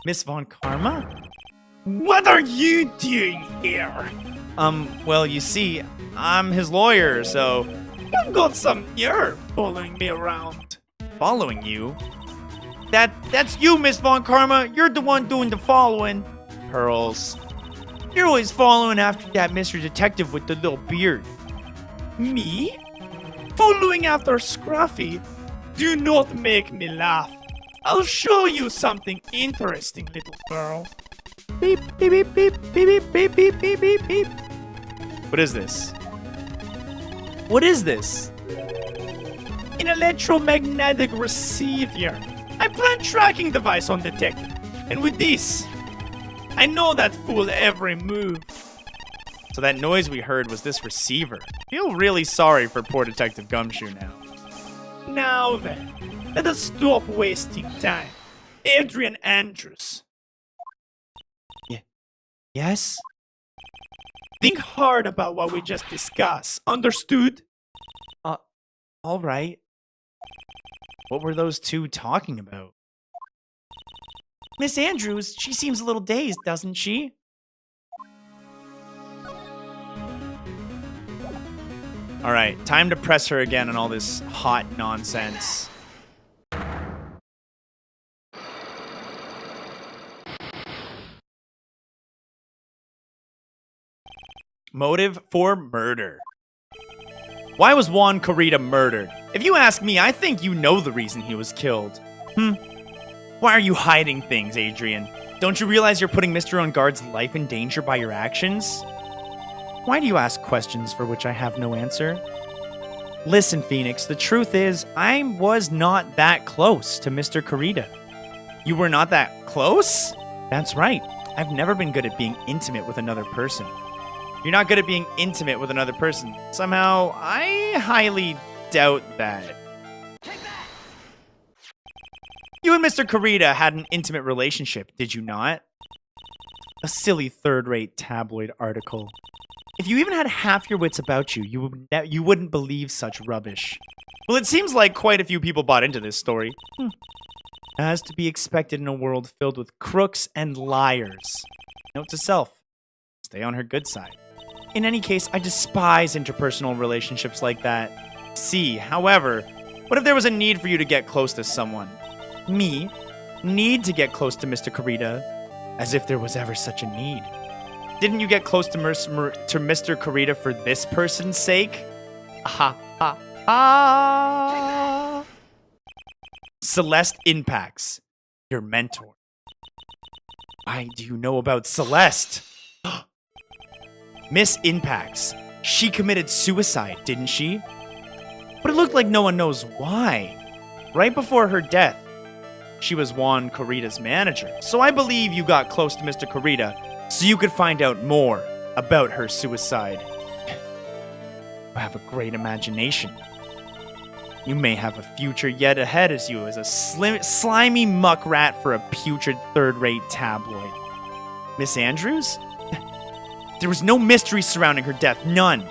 Miss von Karma? What are you doing here? Well, you see, I'm his lawyer, so... You've got some nerve following me around. Following you? That's you, Miss von Karma. You're the one doing the following. Pearls. You're always following after that Mr. Detective with the little beard. Me? Following after Scruffy? Do not make me laugh. I'll show you something interesting, little girl. Beep, beep, beep, beep, beep, beep, beep, beep, beep, beep. What is this? What is this? An electromagnetic receiver. I plant tracking device on detective. And with this, I know that fool every move. So that noise we heard was this receiver. I feel really sorry for poor Detective Gumshoe now. Now then, let us stop wasting time. Adrian Andrews. Yes? Think hard about what we just discussed. Understood? All right. What were those two talking about? Miss Andrews, she seems a little dazed, doesn't she? All right, time to press her again on all this hot nonsense. Motive for murder. Why was Juan Corrida murdered? If you ask me, I think you know the reason he was killed. Why are you hiding things, Adrian? Don't you realize you're putting Mr. Unguard's life in danger by your actions? Why do you ask questions for which I have no answer? Listen, Phoenix, the truth is, I was not that close to Mr. Corrida. You were not that close? That's right. I've never been good at being intimate with another person. You're not good at being intimate with another person. Somehow, I highly doubt that. You and Mr. Kurita had an intimate relationship, did you not? A silly third-rate tabloid article. If you even had half your wits about you, you wouldn't believe such rubbish. Well, it seems like quite a few people bought into this story. As to be expected in a world filled with crooks and liars. Note to self, stay on her good side. In any case, I despise interpersonal relationships like that. See, however, what if there was a need for you to get close to someone? Me? Need to get close to Mr. Kurita? As if there was ever such a need. Didn't you get close to Mr. Kurita for this person's sake? Ha ha ha! Celeste Impacts, your mentor. Why do you know about Celeste? Miss Impacts, she committed suicide, didn't she? But it looked like no one knows why. Right before her death, she was Juan Kurita's manager. So I believe you got close to Mr. Kurita so you could find out more about her suicide. You have a great imagination. You may have a future yet ahead as you as a slimy muckrat for a putrid third-rate tabloid. Miss Andrews? There was no mystery surrounding her death, none.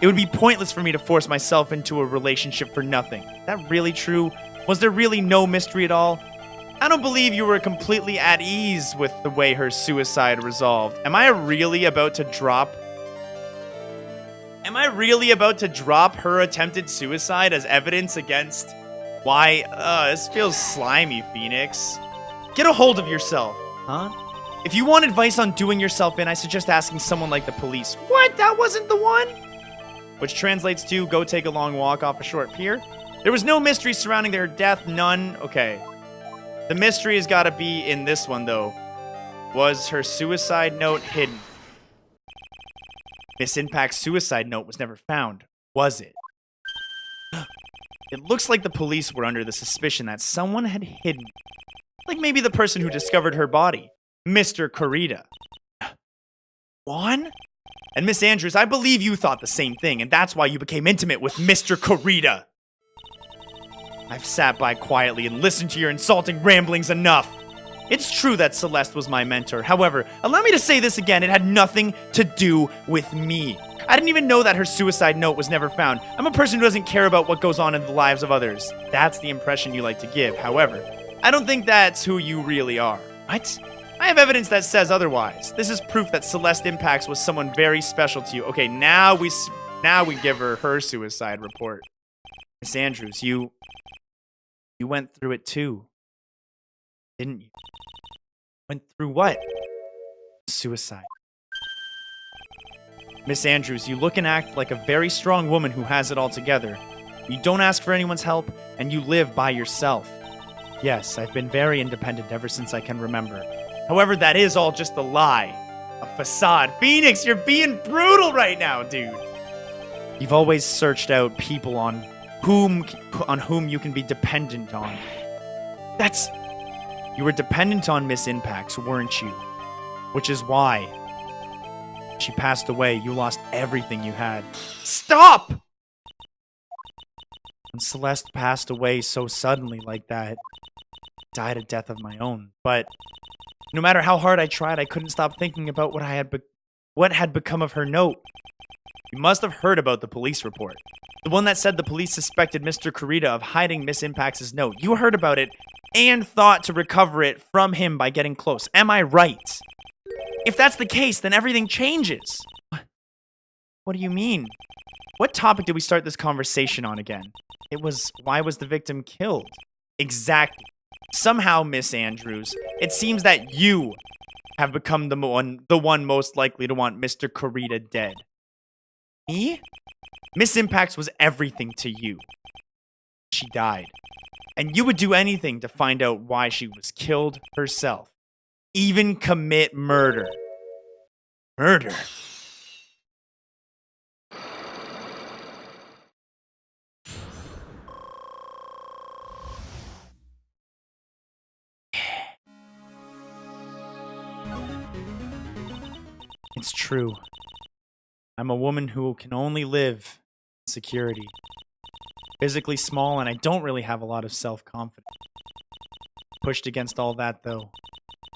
It would be pointless for me to force myself into a relationship for nothing. Is that really true? Was there really no mystery at all? I don't believe you were completely at ease with the way her suicide resolved. Am I really about to drop her attempted suicide as evidence against why? This feels slimy, Phoenix. Get a hold of yourself, huh? If you want advice on doing yourself in, I suggest asking someone like the police. What? That wasn't the one? Which translates to, go take a long walk off a short pier. There was no mystery surrounding their death, none. Okay. The mystery has got to be in this one, though. Was her suicide note hidden? Miss Impact's suicide note was never found, was it? It looks like the police were under the suspicion that someone had hidden. Like maybe the person who discovered her body. Mr. Kurita. Juan? And Miss Andrews, I believe you thought the same thing, and that's why you became intimate with Mr. Kurita. I've sat by quietly and listened to your insulting ramblings enough. It's true that Celeste was my mentor. However, allow me to say this again, it had nothing to do with me. I didn't even know that her suicide note was never found. I'm a person who doesn't care about what goes on in the lives of others. That's the impression you like to give. However, I don't think that's who you really are. What? I have evidence that says otherwise. This is proof that Celeste Impacts was someone very special to you. Okay, now we give her suicide report. Miss Andrews, you went through it too, didn't you? Went through what? Suicide. Miss Andrews, you look and act like a very strong woman who has it all together. You don't ask for anyone's help, and you live by yourself. Yes, I've been very independent ever since I can remember. However, that is all just a lie. A facade. Phoenix, you're being brutal right now, dude. You've always searched out people on whom you can be dependent on. You were dependent on Miss Impacts, weren't you? Which is why she passed away. You lost everything you had. Stop! When Celeste passed away so suddenly like that, I died a death of my own. But no matter how hard I tried, I couldn't stop thinking about what had become of her note. You must have heard about the police report. The one that said the police suspected Mr. Kurita of hiding Miss Impacts' note. You heard about it and thought to recover it from him by getting close. Am I right? If that's the case, then everything changes. What do you mean? What topic did we start this conversation on again? It was, why was the victim killed? Exactly. Somehow, Miss Andrews, it seems that you have become the one most likely to want Mr. Kurita dead. Me? Miss Impacts was everything to you. She died. And you would do anything to find out why she was killed herself. Even commit murder. Murder? It's true. I'm a woman who can only live in security. Physically small, and I don't really have a lot of self-confidence. Pushed against all that, though.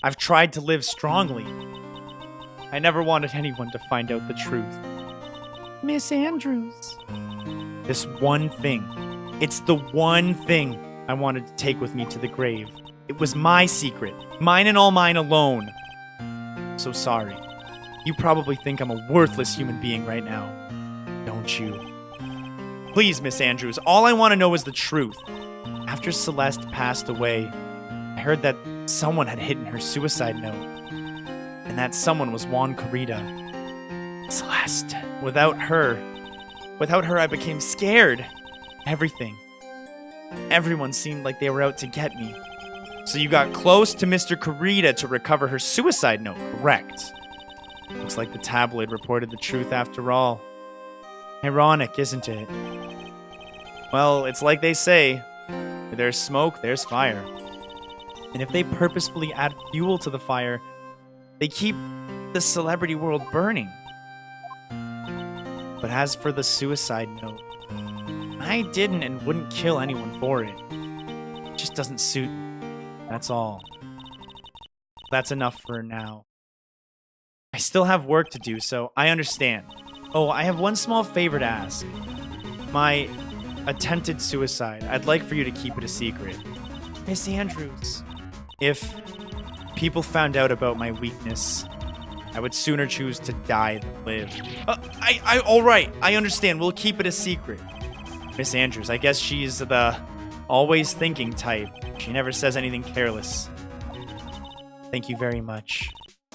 I've tried to live strongly. I never wanted anyone to find out the truth. Miss Andrews. This one thing. It's the one thing I wanted to take with me to the grave. It was my secret. Mine and all mine alone. So sorry. You probably think I'm a worthless human being right now. Don't you? Please, Miss Andrews, all I want to know is the truth. After Celeste passed away, I heard that someone had hidden her suicide note. And that someone was Juan Corrida. Celeste. Without her, I became scared. Everything. Everyone seemed like they were out to get me. So you got close to Mr. Corrida to recover her suicide note, correct? Looks like the tabloid reported the truth after all. Ironic, isn't it? Well, it's like they say, where there's smoke, there's fire. And if they purposefully add fuel to the fire, they keep the celebrity world burning. But as for the suicide note, I didn't and wouldn't kill anyone for it. It just doesn't suit me. That's all. That's enough for now. I still have work to do, so I understand. Oh, I have one small favor to ask. My attempted suicide. I'd like for you to keep it a secret. Miss Andrews. If people found out about my weakness, I would sooner choose to die than live. All right. I understand. We'll keep it a secret. Miss Andrews, I guess she's the always thinking type. She never says anything careless. Thank you very much.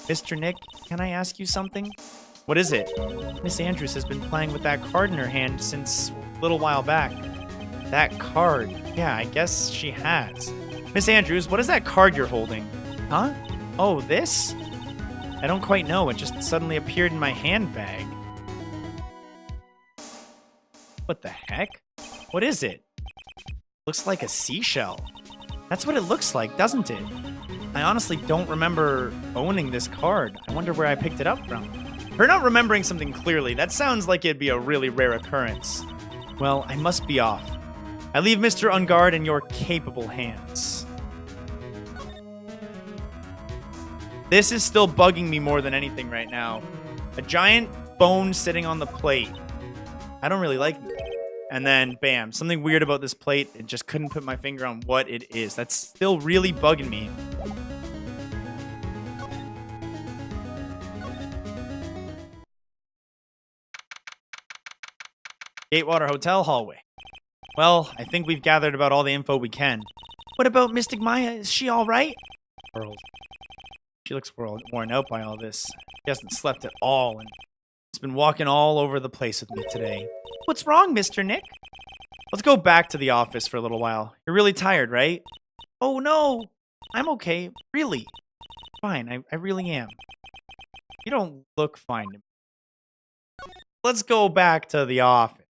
Mr. Nick, can I ask you something? What is it? Miss Andrews has been playing with that card in her hand since a little while back. That card? Yeah, I guess she has. Miss Andrews, what is that card you're holding? Huh? Oh, this? I don't quite know. It just suddenly appeared in my handbag. What the heck? What is it? Looks like a seashell. That's what it looks like, doesn't it? I honestly don't remember owning this card. I wonder where I picked it up from. For not remembering something clearly, that sounds like it'd be a really rare occurrence. Well, I must be off. I leave Mr. Ungard in your capable hands. This is still bugging me more than anything right now. A giant bone sitting on the plate. I don't really like it. And then, bam, something weird about this plate. It just couldn't put my finger on what it is. That's still really bugging me. Gatewater Hotel hallway. Well, I think we've gathered about all the info we can. What about Mystic Maya? Is she all right? World. She looks worn out by all this. She hasn't slept at all, and has been walking all over the place with me today. What's wrong, Mr. Nick? Let's go back to the office for a little while. You're really tired, right? Oh, no. I'm okay. Really. Fine. I really am. You don't look fine to me. Let's go back to the office.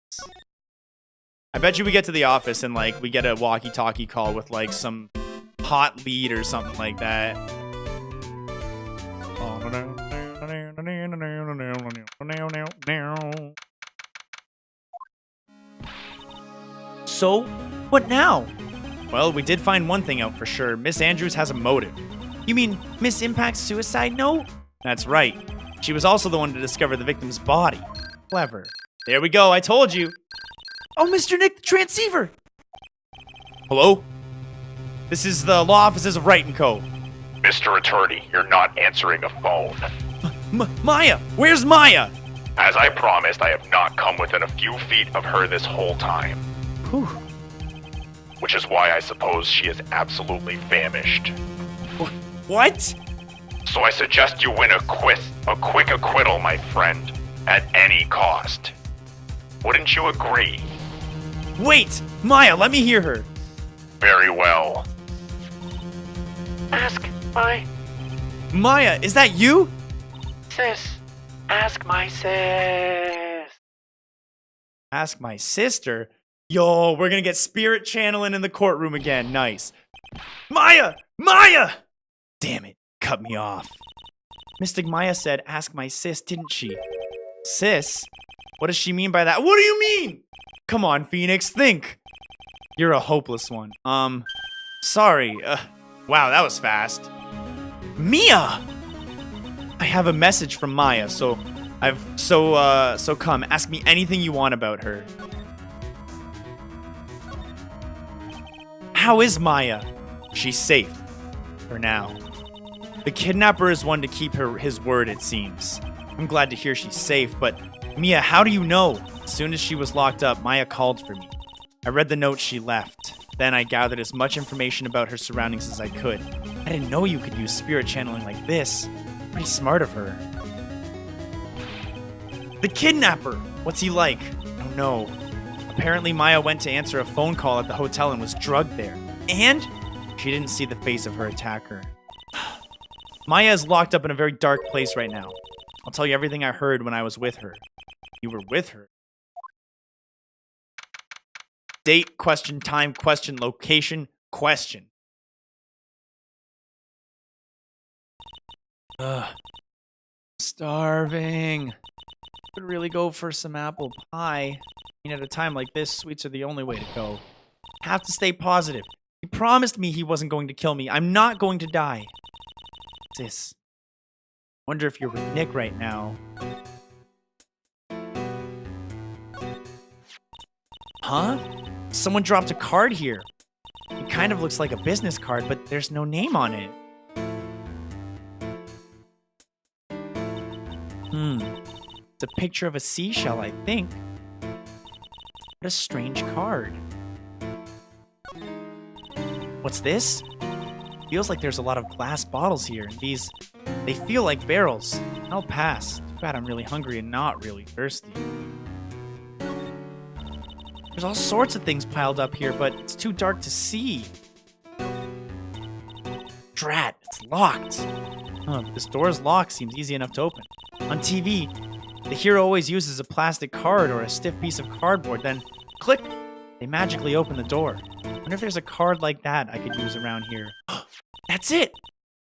I bet you we get to the office and, like, we get a walkie-talkie call with, like, some hot lead or something like that. So, what now? Well, we did find one thing out for sure. Miss Andrews has a motive. You mean Miss Impact's suicide note? That's right. She was also the one to discover the victim's body. Clever. There we go, I told you. Oh, Mr. Nick, the transceiver! Hello? This is the law offices of Wright & Co. Mr. Attorney, you're not answering a phone. Maya! Where's Maya? As I promised, I have not come within a few feet of her this whole time. Whew. Which is why I suppose she is absolutely famished. What? So I suggest you win a quick acquittal, my friend, at any cost. Wouldn't you agree? Wait! Maya, let me hear her. Very well. Ask my Maya, is that you? sis. Ask my sis. Ask my sister? Yo, we're gonna get spirit channeling in the courtroom again. Nice. Maya! Maya! Damn it, cut me off. Mystic Maya said, ask my sis, didn't she? Sis? What does she mean by that? What do you mean? Come on, Phoenix, think. You're a hopeless one. Sorry. Wow, that was fast. Mia! I have a message from Maya, so come, ask me anything you want about her. How is Maya? She's safe. For now. The kidnapper is one to keep his word, it seems. I'm glad to hear she's safe, but Mia, how do you know? As soon as she was locked up, Maya called for me. I read the note she left. Then I gathered as much information about her surroundings as I could. I didn't know you could use spirit channeling like this. Pretty smart of her. The kidnapper! What's he like? I don't know. Apparently Maya went to answer a phone call at the hotel and was drugged there. And she didn't see the face of her attacker. Maya is locked up in a very dark place right now. I'll tell you everything I heard when I was with her. You were with her? Date, question, time, question, location, question. Starving. Could really go for some apple pie. I mean, at a time like this, sweets are the only way to go. Have to stay positive. He promised me he wasn't going to kill me. I'm not going to die. Sis. Wonder if you're with Nick right now. Huh? Someone dropped a card here. It kind of looks like a business card, but there's no name on it. It's a picture of a seashell, I think. What a strange card. What's this? Feels like there's a lot of glass bottles here, and they feel like barrels. I'll pass. Too bad I'm really hungry and not really thirsty. There's all sorts of things piled up here, but it's too dark to see. Drat, it's locked. This door's locked seems easy enough to open. On TV, the hero always uses a plastic card or a stiff piece of cardboard, then click, they magically open the door. I wonder if there's a card like that I could use around here. That's it!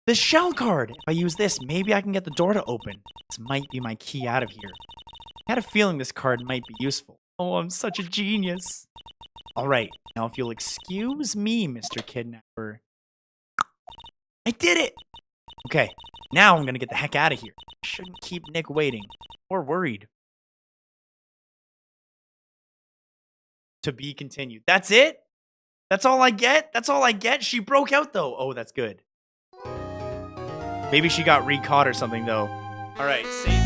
The shell card! If I use this, maybe I can get the door to open. This might be my key out of here. I had a feeling this card might be useful. Oh, I'm such a genius. Alright, now if you'll excuse me, Mr. Kidnapper. I did it! Okay, now I'm gonna get the heck out of here. Shouldn't keep Nick waiting. Or worried. To be continued. That's it? That's all I get? That's all I get? She broke out, though. Oh, that's good. Maybe she got re-caught or something, though. Alright, save.